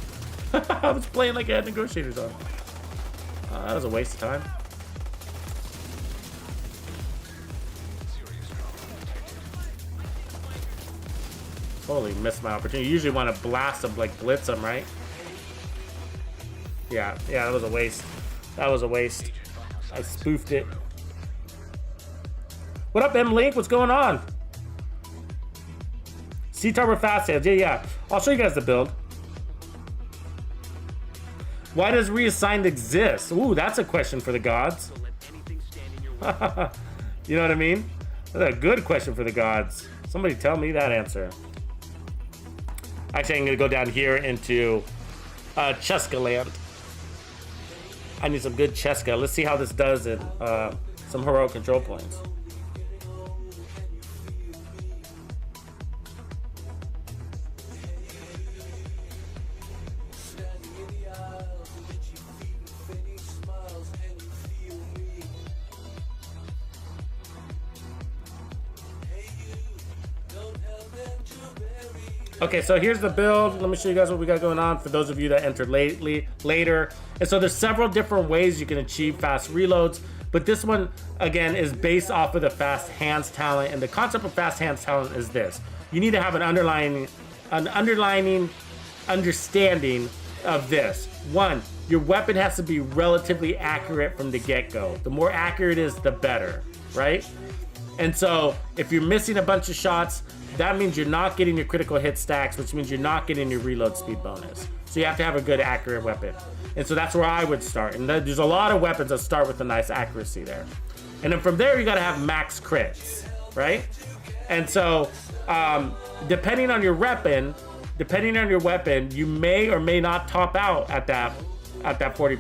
I was playing like I had negotiators on. That was a waste of time. Totally missed my opportunity. You usually want to blast them, like blitz them, right? Yeah, that was a waste. That was a waste. I spoofed it. What up, M-Link? What's going on? C-Tower fast hands. Yeah. I'll show you guys the build. Why does reassigned exist? Ooh, that's a question for the gods. You know what I mean? That's a good question for the gods. Somebody tell me that answer. Actually, I'm gonna go down here into Cheska land. I need some good Cheska. Let's see how this does in some heroic control points. Okay, so here's the build. Let me show you guys what we got going on for those of you that entered later. And so there's several different ways you can achieve fast reloads, but this one, again, is based off of the fast hands talent. And the concept of fast hands talent is this. You need to have an underlying understanding of this. One, your weapon has to be relatively accurate from the get-go. The more accurate it is, the better, right? And so if you're missing a bunch of shots, that means you're not getting your critical hit stacks, which means you're not getting your reload speed bonus. So you have to have a good accurate weapon. And so that's where I would start. And there's a lot of weapons that start with a nice accuracy there. And then from there, you gotta have max crits, right? And so depending on your weapon, you may or may not top out at that 40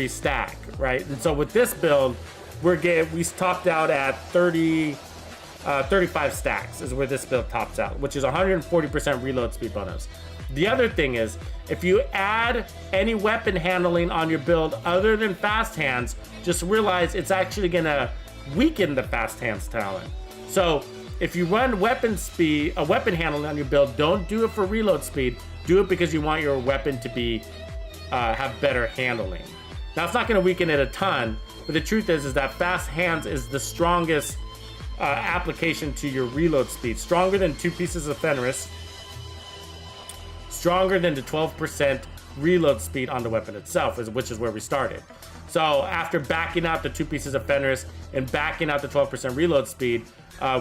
stack, right? And so with this build, we topped out at 35 stacks is where this build tops out, which is 140% reload speed bonus. The other thing is, if you add any weapon handling on your build other than fast hands, just realize it's actually gonna weaken the fast hands talent. So if you run weapon handling on your build, don't do it for reload speed. Do it because you want your weapon to be have better handling. Now it's not gonna weaken it a ton, but the truth is that fast hands is the strongest application to your reload speed. Stronger than 2 pieces of Fenris. Stronger than the 12% reload speed on the weapon itself, which is where we started. So after backing out the 2 pieces of Fenris and backing out the 12% reload speed,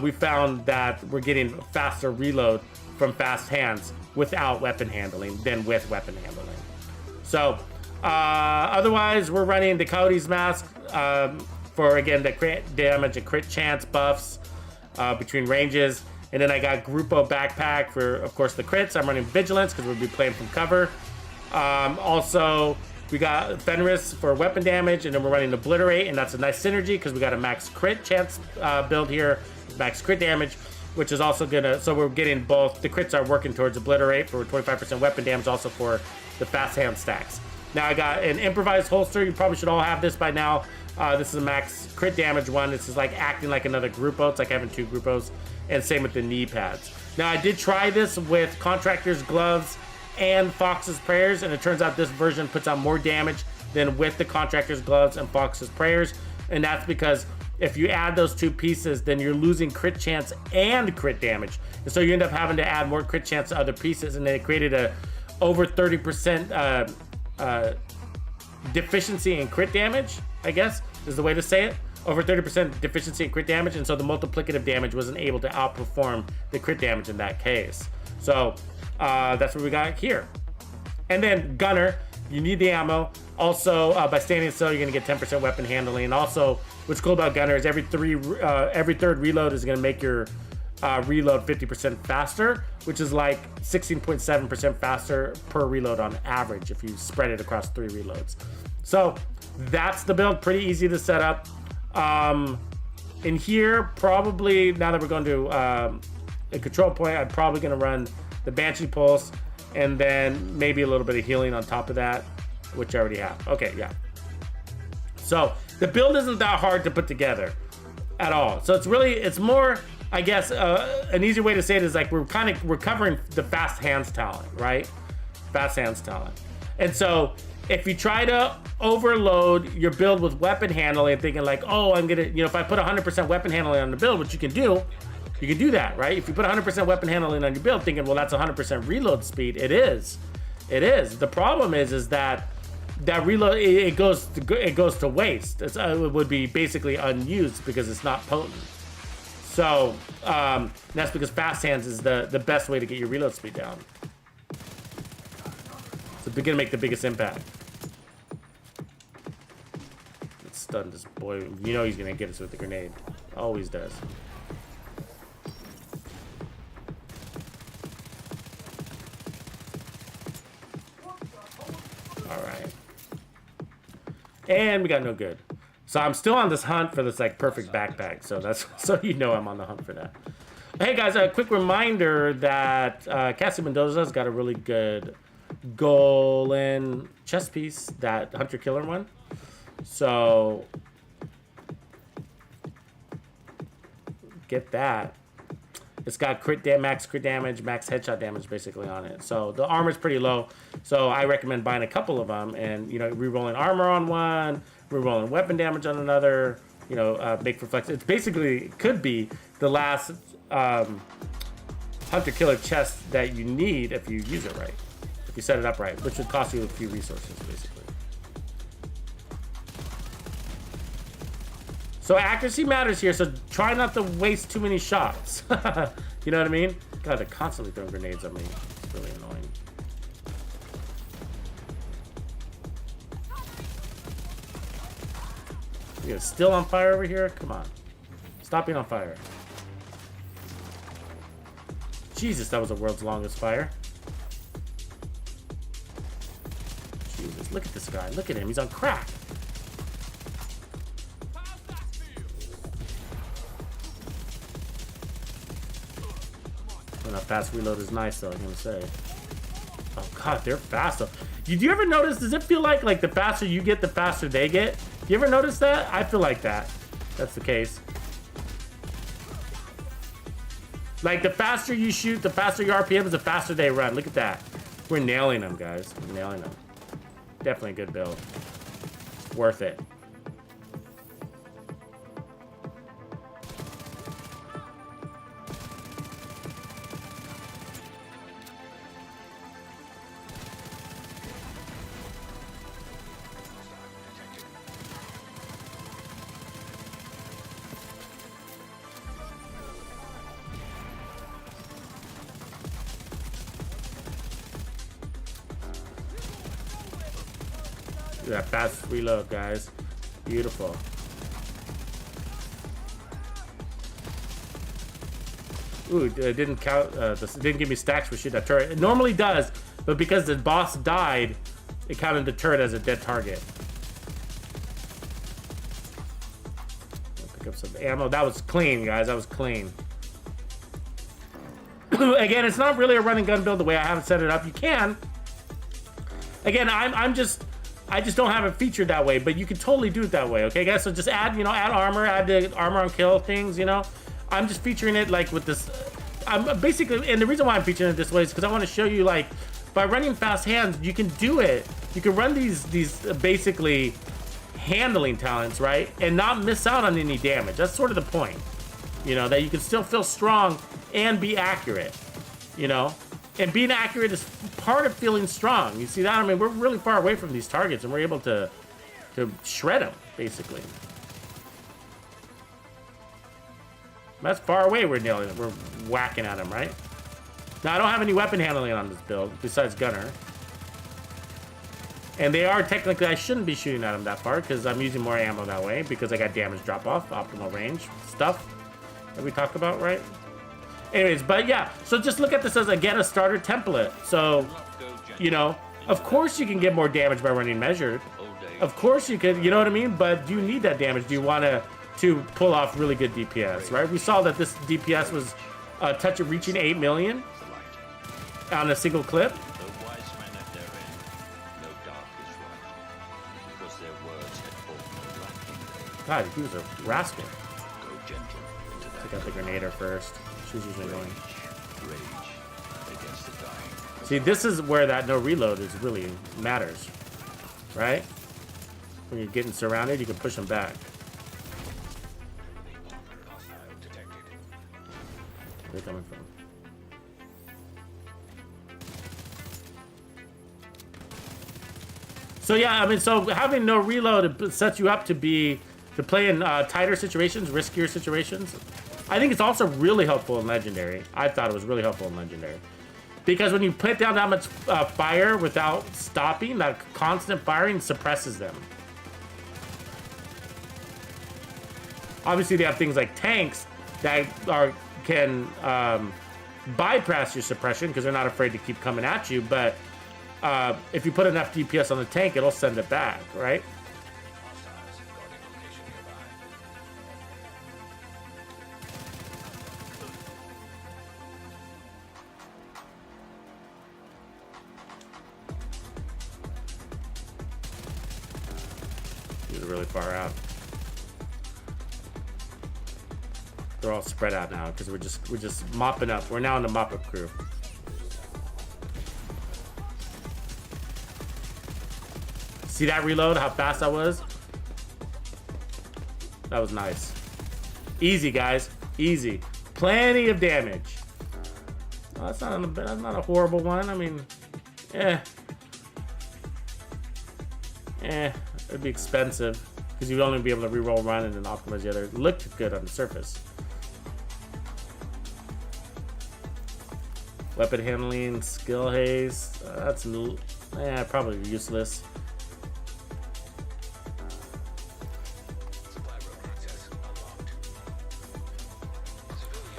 we found that we're getting faster reload from fast hands without weapon handling than with weapon handling. So otherwise, we're running the Coyote's Mask for, again, the crit damage and crit chance buffs between ranges. And then I got Grupo Backpack for, of course, the crits. I'm running Vigilance because we'll be playing from cover. Also, we got Fenris for weapon damage, and then we're running Obliterate, and that's a nice synergy because we got a max crit chance build here, max crit damage, which is also gonna, so we're getting both, the crits are working towards Obliterate for 25% weapon damage, also for the fast hand stacks. Now I got an improvised holster. You probably should all have this by now. This is a max crit damage one. This is like acting like another Grupo. It's like having 2 Grupos, and same with the knee pads. Now I did try this with Contractor's Gloves and Fox's Prayers, and it turns out this version puts out more damage than with the Contractor's Gloves and Fox's Prayers, and that's because if you add those 2 pieces, then you're losing crit chance and crit damage, and so you end up having to add more crit chance to other pieces, and then it created a over 30% deficiency in crit damage, I guess is the way to say it. Over 30% deficiency in crit damage, and so the multiplicative damage wasn't able to outperform the crit damage in that case. So that's what we got here. And then Gunner, you need the ammo. Also, by standing still, you're gonna get 10% weapon handling. And also, what's cool about Gunner is every third reload is gonna make your reload 50% faster, which is like 16.7% faster per reload on average if you spread it across 3 reloads. So that's the build, pretty easy to set up. In here, probably now that we're going to a control point, I'm probably gonna run the Banshee Pulse and then maybe a little bit of healing on top of that, which I already have. Okay, yeah. So the build isn't that hard to put together at all. So it's more, I guess, an easy way to say it is like we're covering the fast hands talent, right? Fast hands talent. And so if you try to overload your build with weapon handling, thinking like, oh, I'm gonna, if I put 100% weapon handling on the build, which you can do, You can do that, right? If you put 100% weapon handling on your build, thinking, well, that's 100% reload speed. It is. It is. The problem is that reload it goes to waste. It would be basically unused because it's not potent. So that's because fast hands is the best way to get your reload speed down. So they're gonna make the biggest impact. Let's stun this boy. You know he's gonna get us with the grenade. Always does. All right. And we got no good. So I'm still on this hunt for this like perfect backpack. So that's so you know I'm on the hunt for that. Hey guys, a quick reminder that Cassie Mendoza's got a really good golden chest piece, that hunter killer one. So get that. It's got max crit damage, max headshot damage basically on it. So the armor's pretty low. So I recommend buying a couple of them and, you know, re-rolling armor on one, re-rolling weapon damage on another, you know, make for flex. It's basically, it could be the last hunter killer chest that you need if you use it right. If you set it up right, which would cost you a few resources basically. So accuracy matters here, so try not to waste too many shots. You know what I mean? God, they're constantly throwing grenades at me. It's really annoying. You're still on fire over here? Come on. Stop being on fire. Jesus, that was the world's longest fire. Jesus, look at this guy. Look at him. He's on crack. That fast reload is nice though, I'm gonna say. Oh god, they're fast though. Do you ever notice, does it feel like the faster you get, the faster they get? You ever notice that? I feel like that. That's the case. Like the faster you shoot, the faster your RPMs, the faster they run. Look at that. We're nailing them, guys. We're nailing them. Definitely a good build. Worth it. That fast reload, guys. Beautiful. Ooh, it didn't count. This didn't give me stacks for shooting that turret. It normally does, but because the boss died, it counted the turret as a dead target. I'll pick up some ammo. That was clean, guys. That was clean. Again, it's not really a run and gun build the way I have it set it up. You can. Again, I just don't have it featured that way, but you can totally do it that way, okay, guys? So just add, you know, add armor, add the armor on kill things, you know. I'm just featuring it like with this. I'm basically, and the reason why I'm featuring it this way is because I want to show you, like, by running fast hands, you can do it. You can run these basically handling talents, right, and not miss out on any damage. That's sort of the point, you know, that you can still feel strong and be accurate, you know. And being accurate is part of feeling strong. You see that? I mean, we're really far away from these targets, and we're able to shred them, basically. That's far away. We're nailing it. We're whacking at them, right? Now, I don't have any weapon handling on this build, besides gunner. And they are technically, I shouldn't be shooting at them that far, because I'm using more ammo that way, because I got damage drop-off, optimal range stuff that we talked about, right? Anyways, but yeah, so just look at this as a starter template. So, you know, of course you can get more damage by running measured. Of course you could, you know what I mean? But do you need that damage? Do you want to pull off really good DPS, right? We saw that this DPS was touch of reaching 8 million on a single clip. God, he was a rascal. Take out the grenader first. She's usually going. See, this is where that no reload is really matters, right? When you're getting surrounded, you can push them back. Where are they coming from? So yeah, I mean, so having no reload, it sets you up to play in tighter situations, riskier situations. I think it's also really helpful in Legendary. I thought it was really helpful in Legendary. Because when you put down that much fire without stopping, that constant firing suppresses them. Obviously, they have things like tanks that can bypass your suppression because they're not afraid to keep coming at you. But if you put enough DPS on the tank, it'll send it back, right? These are really far out. They're all spread out now because we're just mopping up. We're now in the mop up crew. See that reload? How fast that was? That was nice. Easy, guys. Easy. Plenty of damage. Oh, that's not a horrible one. I mean, it'd be expensive because you'd only be able to reroll run and then optimize the other. It looked good on the surface. Weapon handling, skill haze. That's probably useless.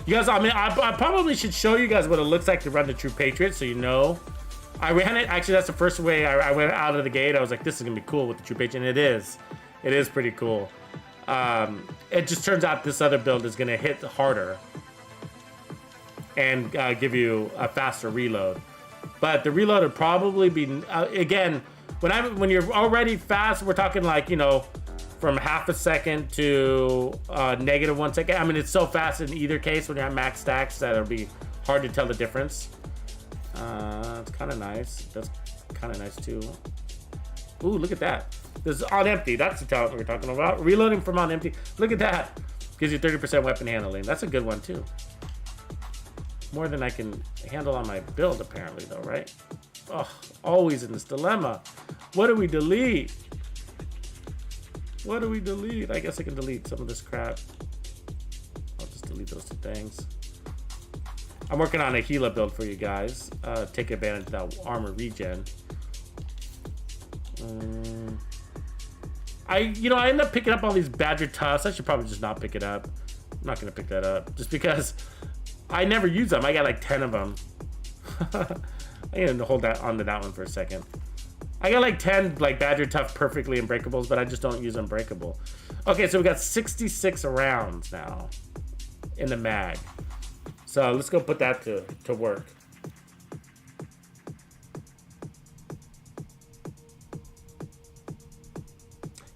You guys, I mean, I probably should show you guys what it looks like to run the True Patriot, so you know. I ran it. Actually, that's the first way I went out of the gate. I was like, this is gonna be cool with the True Patriot, and it is. It is pretty cool. It just turns out this other build is gonna hit harder and give you a faster reload. But the reload would probably be again when you're already fast. We're talking like, you know, from half a second to -1 second. I mean, it's so fast in either case when you're at max stacks that it'll be hard to tell the difference. It's kind of nice. That's kind of nice too. Ooh, look at that. This is on empty. That's the talent we were talking about. Reloading from on empty. Look at that. Gives you 30% weapon handling. That's a good one too. More than I can handle on my build apparently though, right? Oh, always in this dilemma. What do we delete? What do we delete? I guess I can delete some of this crap. I'll just delete those two things. I'm working on a Gila build for you guys. Take advantage of that armor regen. I end up picking up all these Badger Tufts. I should probably just not pick it up. I'm not gonna pick that up just because I never use them. I got like 10 of them. I need to hold that onto that one for a second. I got like 10 like Badger Tuft perfectly unbreakables, but I just don't use unbreakable. Okay, so we got 66 rounds now in the mag. So let's go put that to work.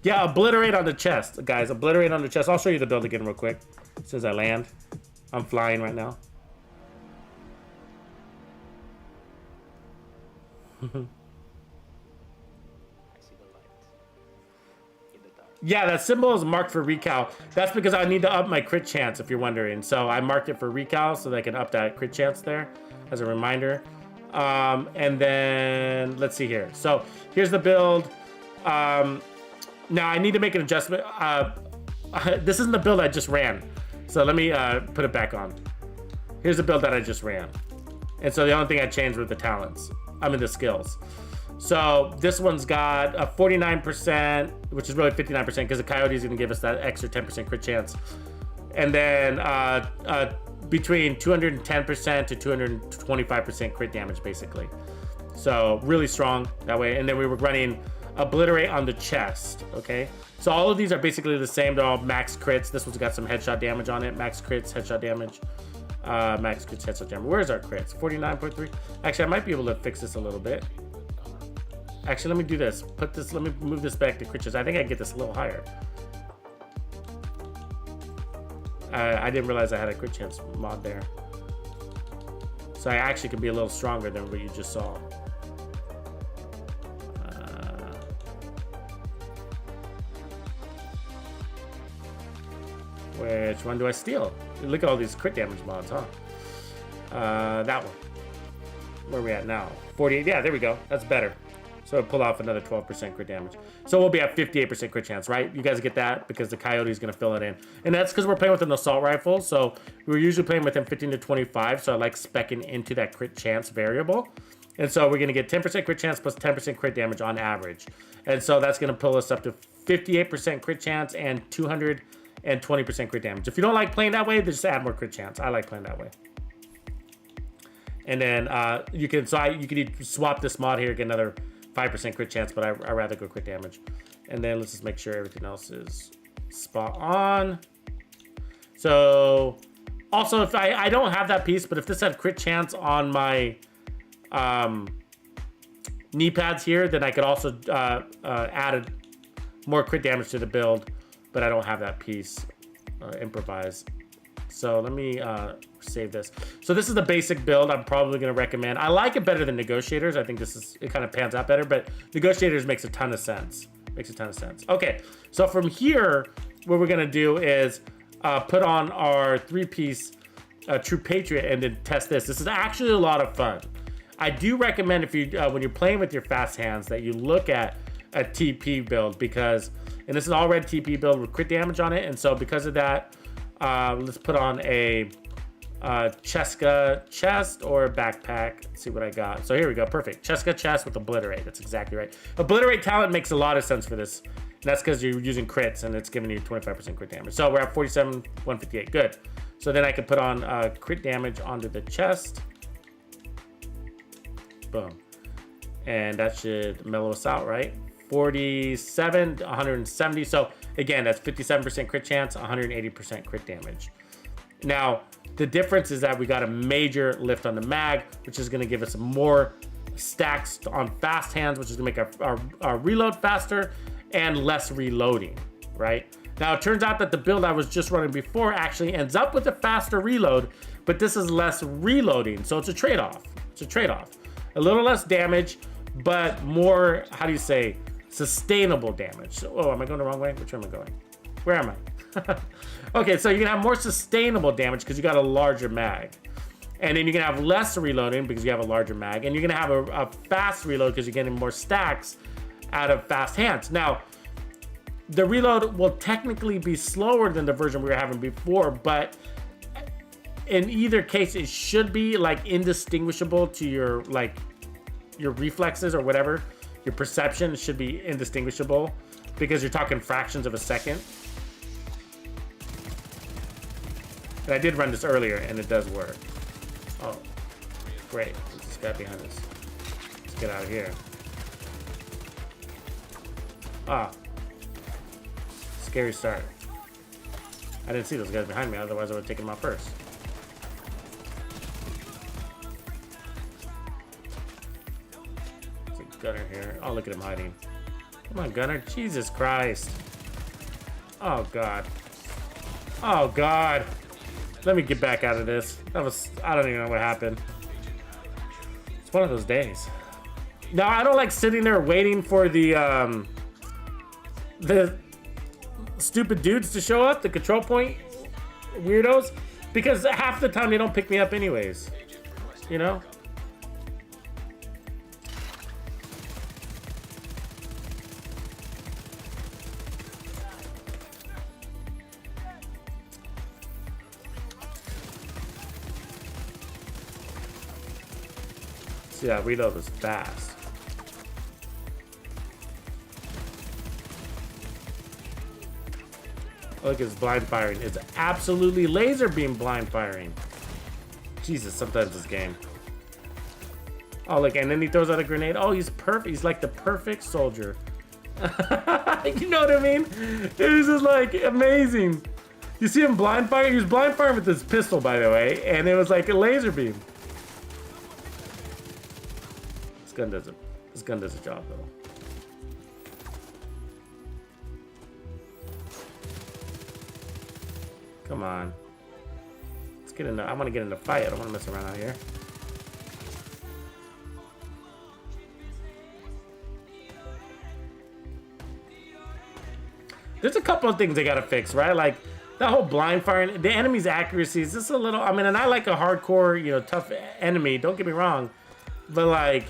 Yeah, obliterate on the chest, guys. Obliterate on the chest. I'll show you the build again real quick. As soon as I land. I'm flying right now. Yeah, that symbol is marked for recal. That's because I need to up my crit chance, if you're wondering. So I marked it for recal so that I can up that crit chance there as a reminder. And then let's see here. So here's the build. Now I need to make an adjustment. This isn't the build I just ran. So let me put it back on. Here's the build that I just ran. And so the only thing I changed were the talents. The skills. So this one's got a 49%, which is really 59% because the Coyote is going to give us that extra 10% crit chance. And then between 210% to 225% crit damage, basically. So really strong that way. And then we were running Obliterate on the chest, okay? So all of these are basically the same. They're all max crits. This one's got some headshot damage on it. Max crits, headshot damage. Max crits, headshot damage. Where's our crits? 49.3. Actually, I might be able to fix this a little bit. Actually, let me do this. Let me move this back to crit chance. I think I can get this a little higher. I didn't realize I had a crit chance mod there. So I actually can be a little stronger than what you just saw. Which one do I steal? Look at all these crit damage mods, huh? That one. Where are we at now? 48. Yeah, there we go. That's better. So it'll pull off another 12% crit damage. So we'll be at 58% crit chance, right? You guys get that? Because the coyote is going to fill it in. And that's because we're playing with an assault rifle. So we're usually playing within 15 to 25. So I like speccing into that crit chance variable. And so we're going to get 10% crit chance plus 10% crit damage on average. And so that's going to pull us up to 58% crit chance and 220% crit damage. If you don't like playing that way, then just add more crit chance. I like playing that way. And then you can swap this mod here, get another 5% crit chance, but I rather go crit damage. And then let's just make sure everything else is spot on. So also, if I don't have that piece, but if this had crit chance on my knee pads here, then I could also add more crit damage to the build, but I don't have that piece improvise. So let me save this. So this is the basic build I'm probably going to recommend. I like it better than Negotiators. I think it kind of pans out better, but Negotiators makes a ton of sense. Okay, so from here, what we're going to do is put on our 3-piece True Patriot and then test this. This is actually a lot of fun. I do recommend if you when you're playing with your fast hands that you look at a TP build because, and this is all red TP build with crit damage on it, and so because of that, let's put on a Cheska chest or a backpack. Let's see what I got. So here we go. Perfect. Cheska chest with Obliterate. That's exactly right. Obliterate talent makes a lot of sense for this. And that's because you're using crits and it's giving you 25% crit damage. So we're at 47, 158. Good. So then I can put on crit damage onto the chest. Boom. And that should mellow us out, right? 47, 170. So again, that's 57% crit chance, 180% crit damage. Now, the difference is that we got a major lift on the mag, which is going to give us more stacks on fast hands, which is going to make our reload faster and less reloading, right? Now, it turns out that the build I was just running before actually ends up with a faster reload, but this is less reloading. So it's a trade-off. A little less damage, but more, how do you say, sustainable damage. So, oh, am I going the wrong way? Which way am I going? Where am I? Okay, so you're gonna have more sustainable damage because you got a larger mag. And then you're gonna have less reloading because you have a larger mag. And you're gonna have a fast reload because you're getting more stacks out of fast hands. Now, the reload will technically be slower than the version we were having before, but in either case, it should be like indistinguishable to your reflexes or whatever. Your perception should be indistinguishable because you're talking fractions of a second. And I did run this earlier and it does work. Oh, great. There's this guy behind us. Let's get out of here. Ah. Scary start. I didn't see those guys behind me, otherwise I would have taken them out first. There's a gunner here. Oh, look at him hiding. Come on, gunner. Jesus Christ. Oh, God. Oh, God. Let me get back out of this. I don't even know what happened. It's one of those days. Now, I don't like sitting there waiting for the stupid dudes to show up, the control point weirdos, because half the time they don't pick me up anyways, you know? See, that reload was fast. Look, it's blind firing. It's absolutely laser beam blind firing. Jesus, sometimes this game. Oh, look, and then he throws out a grenade. Oh, he's perfect. He's like the perfect soldier. You know what I mean? It was just like amazing. You see him blind fire? He was blind firing with his pistol, by the way, and it was like a laser beam. This gun does a job, though. Come on. Let's get in the... I want to get in the fight. I don't want to mess around out here. There's a couple of things they gotta fix, right? Like, that whole blind firing, the enemy's accuracy is just a little. I mean, and I like a hardcore, you know, tough enemy. Don't get me wrong, but like,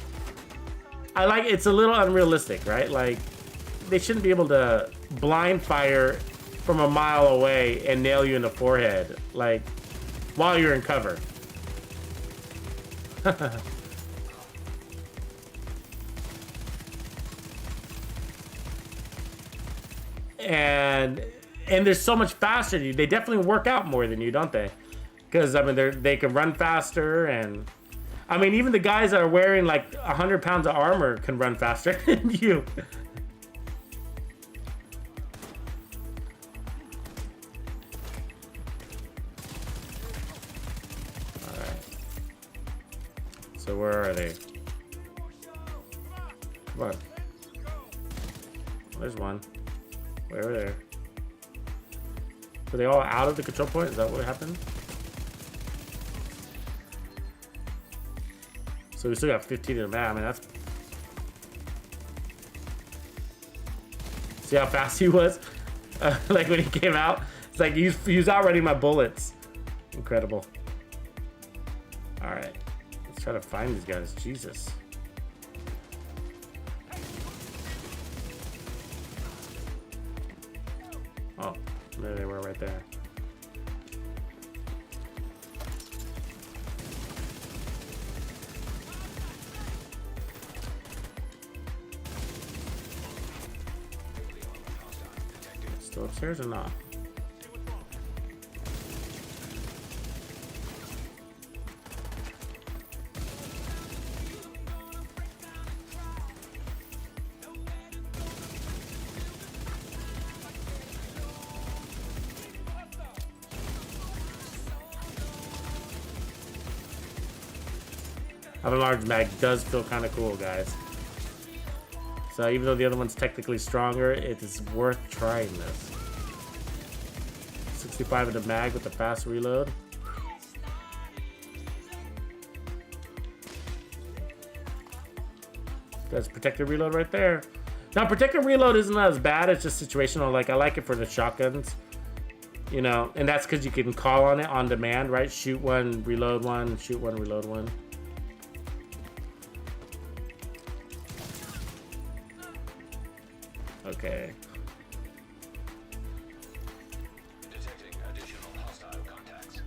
I like it's a little unrealistic, right? Like, they shouldn't be able to blind fire from a mile away and nail you in the forehead, like, while you're in cover. and they're so much faster than you. They definitely work out more than you, don't they? Because I mean, they can run faster, and I mean, even the guys that are wearing like 100 pounds of armor can run faster than you. All right. So where are they? Come on. There's one. Way over there. Were they all out of the control point? Is that what happened? So we still got 15 in the map. I mean, that's... See how fast he was? Like when he came out? It's like he was outrunning my bullets. Incredible. Alright. Let's try to find these guys. Jesus. Oh, there they were right there. Still upstairs or not? Having a large mag does feel kind of cool, guys. So even though the other one's technically stronger, it is worth trying this. 65 in the mag with the fast reload. That's protected reload right there. Now protected reload isn't as bad, it's just situational. Like I like it for the shotguns, you know, and that's because you can call on it on demand, right? Shoot one, reload one, shoot one, reload one. Okay. Detecting additional hostile contacts.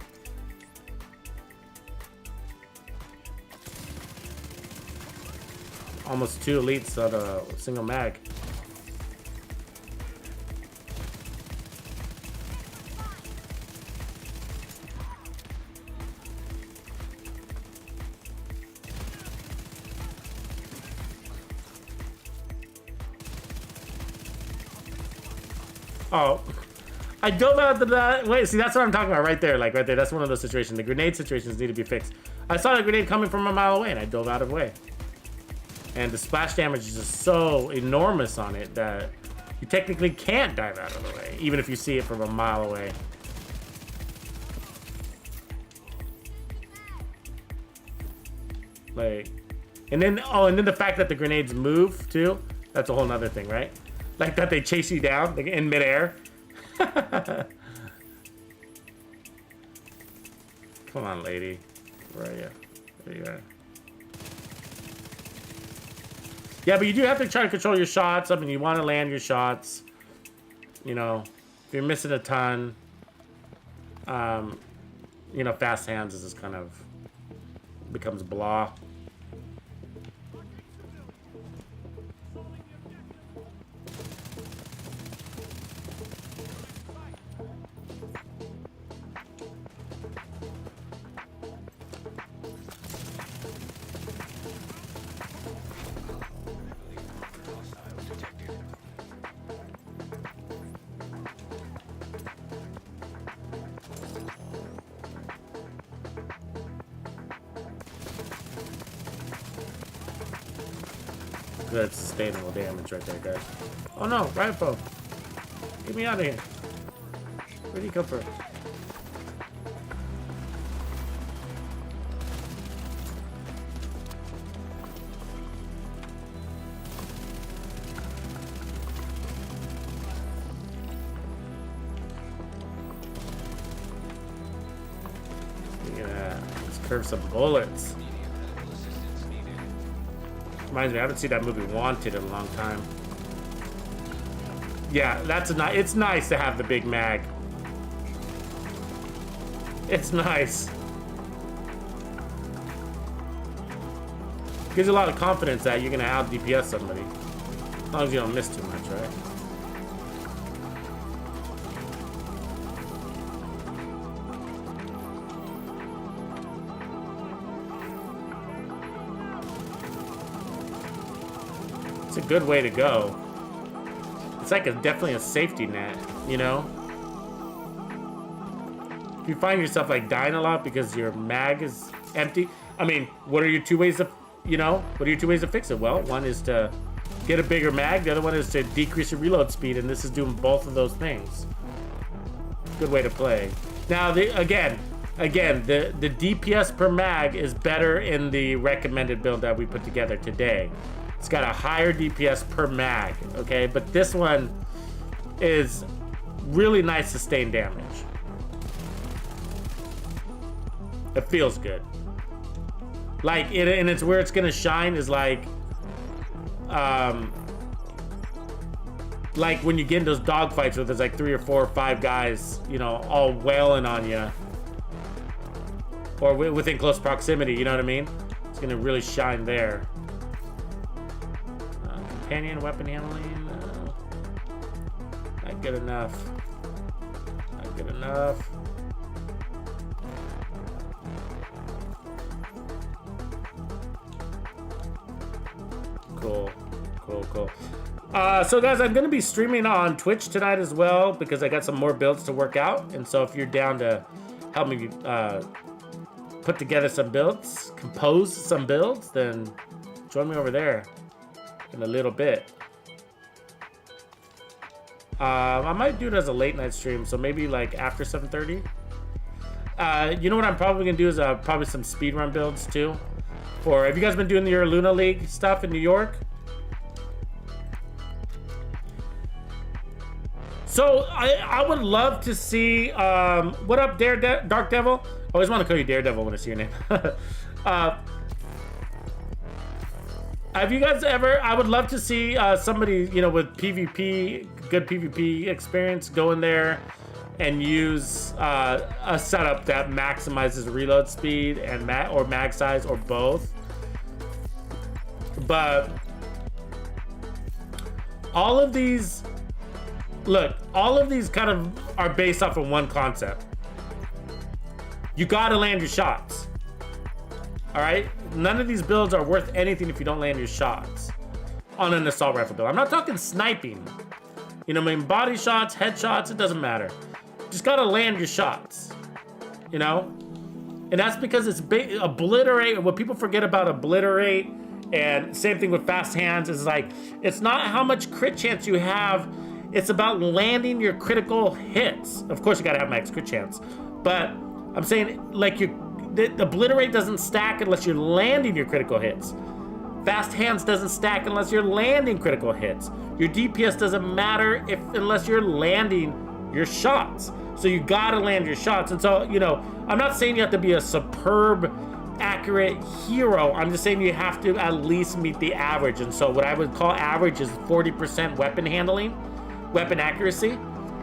Almost 2 elites on a single mag. Oh, I dove out of that. Wait, see, that's what I'm talking about right there. Like right there, that's one of those situations. The grenade situations need to be fixed. I saw the grenade coming from a mile away and I dove out of the way. And the splash damage is just so enormous on it that you technically can't dive out of the way, even if you see it from a mile away. Like, and then, oh, and then the fact that the grenades move too, that's a whole nother thing, right? Like that they chase you down like in midair. Come on, lady. Where are you? There you are. Yeah, but you do have to try to control your shots. I mean, you want to land your shots. You know, if you're missing a ton, you know, fast hands is just kind of becomes blah. Good sustainable damage right there, guys. Oh no, rifle! Get me out of here. Where'd he come from? curve some bullets. Reminds me, I haven't seen that movie Wanted in a long time. Yeah, it's nice to have the big mag. It's nice. Gives you a lot of confidence that you're gonna out DPS somebody. As long as you don't miss too much, right? It's a good way to go. It's like definitely a safety net, you know? If you find yourself like dying a lot because your mag is empty, I mean, what are your two ways to, what are your two ways to fix it? Well, one is to get a bigger mag, the other one is to decrease your reload speed, and this is doing both of those things. Good way to play. Now, again, the DPS per mag is better in the recommended build that we put together today. It's got a higher DPS per mag, okay? But this one is really nice sustained damage. It feels good. Like, and it's where it's gonna shine is like when you get in those dogfights where there's like 3 or 4 or 5 guys, all wailing on you, or within close proximity. You know what I mean? It's gonna really shine there. Companion weapon handling, not good enough. Not good enough. Cool. So guys, I'm gonna be streaming on Twitch tonight as well because I got some more builds to work out. And so if you're down to help me put together some builds, compose some builds, then join me over there in a little bit. I might do it as a late night stream, so maybe like after 7:30. You know what I'm probably gonna do is probably some speedrun builds too. Have you guys been doing your Luna League stuff in New York? So I would love to see, what up, Dark Devil? I always want to call you Daredevil when I see your name. Have you guys ever, I would love to see somebody, with PvP, good PvP experience, go in there and use a setup that maximizes reload speed and or mag size or both. But all of these kind of are based off of one concept. You gotta land your shots. All right? None of these builds are worth anything if you don't land your shots on an assault rifle build. I'm not talking sniping. Body shots, headshots, it doesn't matter. Just gotta land your shots, And that's because it's obliterate. What people forget about obliterate, and same thing with fast hands, is like, it's not how much crit chance you have, it's about landing your critical hits. Of course, you gotta have max crit chance, but I'm saying like the obliterate doesn't stack unless you're landing your critical hits. Fast hands doesn't stack unless you're landing critical hits. Your DPS doesn't matter unless you're landing your shots. So you gotta land your shots. And so, I'm not saying you have to be a superb, accurate hero. I'm just saying you have to at least meet the average. And so what I would call average is 40% weapon handling, weapon accuracy.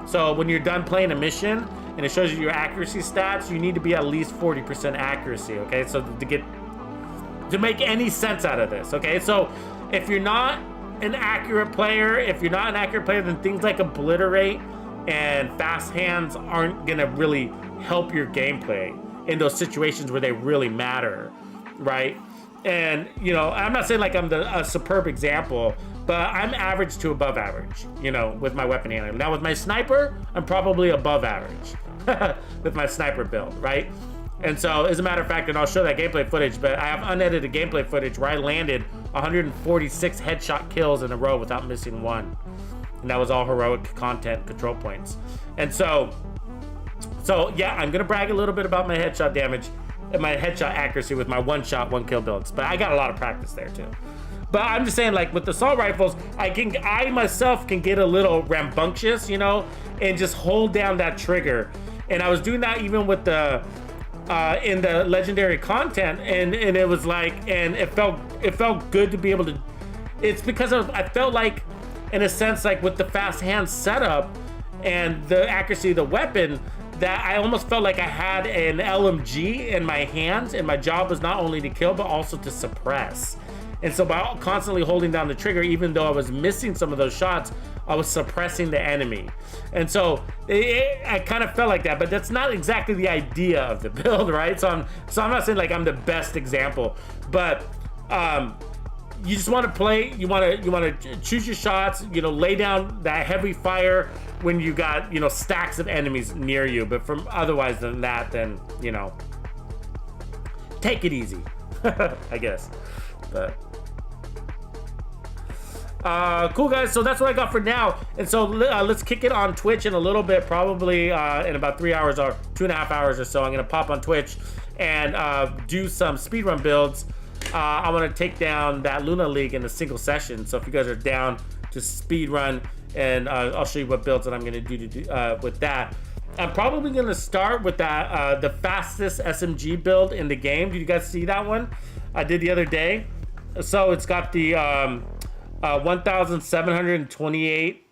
So when you're done playing a mission and it shows you your accuracy stats, you need to be at least 40% accuracy, okay? So to make any sense out of this, okay? So if you're not an accurate player, then things like obliterate and fast hands aren't gonna really help your gameplay in those situations where they really matter, right? And I'm not saying like I'm a superb example, but I'm average to above average, with my weapon handling. Now with my sniper, I'm probably above average with my sniper build, right? And so, as a matter of fact, and I'll show that gameplay footage, but I have unedited gameplay footage where I landed 146 headshot kills in a row without missing one. And that was all heroic content control points. And so yeah, I'm gonna brag a little bit about my headshot damage and my headshot accuracy with my one kill builds, but I got a lot of practice there too. But I'm just saying, like with the assault rifles, I myself can get a little rambunctious, and just hold down that trigger. And I was doing that even with the in the legendary content, and it was like, and it felt good to be able to. It's because I felt like, in a sense, like with the fast hand setup and the accuracy of the weapon, that I almost felt like I had an LMG in my hands, and my job was not only to kill but also to suppress. And so by constantly holding down the trigger, even though I was missing some of those shots, I was suppressing the enemy. And so I kind of felt like that, but that's not exactly the idea of the build, right? So I'm not saying like I'm the best example, but you just want to play, you want to choose your shots, you know, lay down that heavy fire when you got, you know, stacks of enemies near you. But from otherwise than that, then, you know, take it easy, I guess. But cool, guys, so that's what I got for now. And so let's kick it on Twitch in a little bit, probably in about 3 hours or 2.5 hours or so. I'm gonna pop on Twitch and do some speedrun builds. I want to take down that Luna League in a single session. So if you guys are down to speedrun, and I'll show you what builds that I'm gonna do with that. I'm probably gonna start with that the fastest SMG build in the game. Did you guys see that one I did the other day? So it's got the 1,728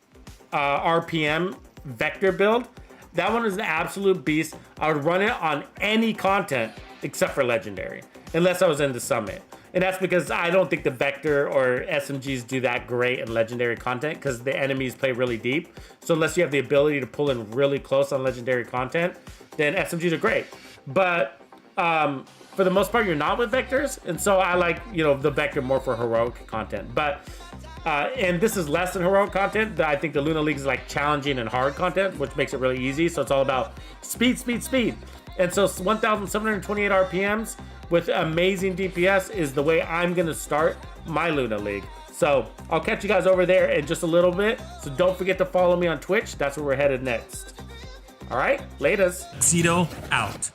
RPM vector build. That one is an absolute beast. I would run it on any content except for legendary, unless I was in the summit. And that's because I don't think the vector or SMGs do that great in legendary content, because the enemies play really deep. So unless you have the ability to pull in really close on legendary content, then SMGs are great. But for the most part, you're not with vectors. And so I like, you know, the vector more for heroic content. But and this is less than heroic content. I think the Luna League is like challenging and hard content, which makes it really easy. So it's all about speed, speed, speed. And so 1,728 RPMs with amazing DPS is the way I'm gonna start my Luna League. So I'll catch you guys over there in just a little bit. So don't forget to follow me on Twitch. That's where we're headed next. All right, laters. Tuxedo out.